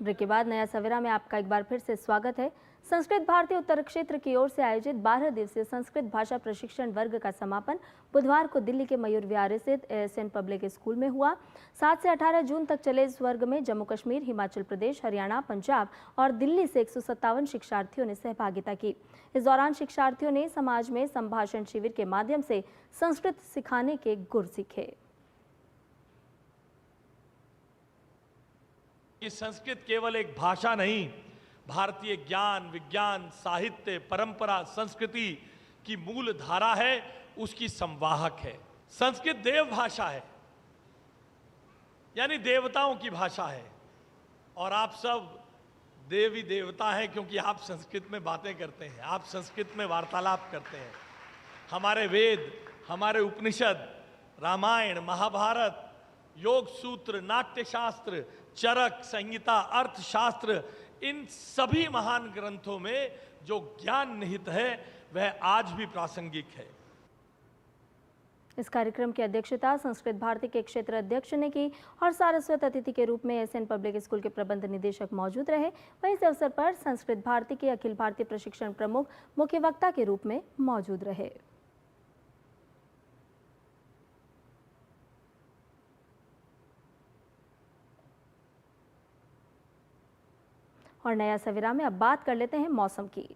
ब्रेक के बाद नया सवेरा में आपका एक बार फिर से स्वागत है। संस्कृत भारती उत्तर क्षेत्र की ओर से आयोजित 12 दिवसीय संस्कृत भाषा प्रशिक्षण वर्ग का समापन बुधवार को दिल्ली के मयूर विहार स्थित ASN पब्लिक स्कूल में हुआ। 7 से 18 जून तक चले इस वर्ग में जम्मू कश्मीर, हिमाचल प्रदेश, हरियाणा, पंजाब और दिल्ली से 157 शिक्षार्थियों ने सहभागिता की। इस दौरान शिक्षार्थियों ने समाज में संभाषण शिविर के माध्यम से संस्कृत सिखाने के गुर सीखे। संस्कृत केवल एक भाषा नहीं, भारतीय ज्ञान, विज्ञान, साहित्य, परंपरा, संस्कृति की मूल धारा है, उसकी संवाहक है। संस्कृत देव भाषा है, यानी देवताओं की भाषा है। और आप सब देवी देवता हैं क्योंकि आप संस्कृत में बातें करते हैं, आप संस्कृत में वार्तालाप करते हैं। हमारे वेद, हमारे उपनिषद, रामायण, महाभारत, योग सूत्र, नाट्य शास्त्र, चरक, संहिता, अर्थशास्त्र, इन सभी महान ग्रंथों में जो ज्ञान निहित है वह आज भी प्रासंगिक है। इस कार्यक्रम की अध्यक्षता संस्कृत भारती के क्षेत्र अध्यक्ष ने की और सारस्वत अतिथि के रूप में ASN पब्लिक स्कूल के प्रबंध निदेशक मौजूद रहे। वहीं इस अवसर पर संस्कृत भारती के अखिल भारतीय प्रशिक्षण प्रमुख मुख्य वक्ता के रूप में मौजूद रहे। और नया सवेरा में अब बात कर लेते हैं मौसम की।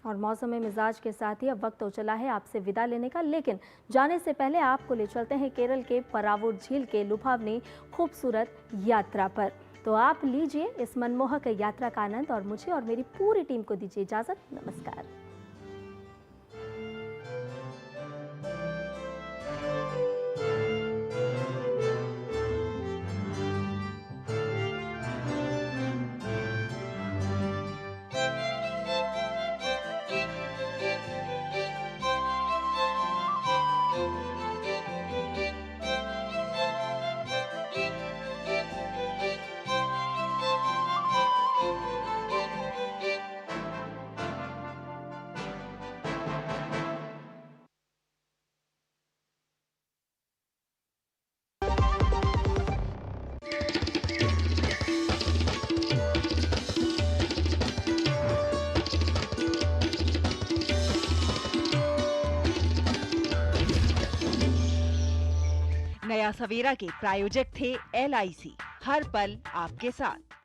और मौसम में मिजाज के साथ ही अब वक्त हो चला है आपसे विदा लेने का, लेकिन जाने से पहले आपको ले चलते हैं केरल के परावूर झील के लुभावनी खूबसूरत यात्रा पर। तो आप लीजिए इस मनमोहक यात्रा का आनंद और मुझे और मेरी पूरी टीम को दीजिए इजाजत। नमस्कार। नया सवेरा के प्रायोजक थे LIC, हर पल आपके साथ।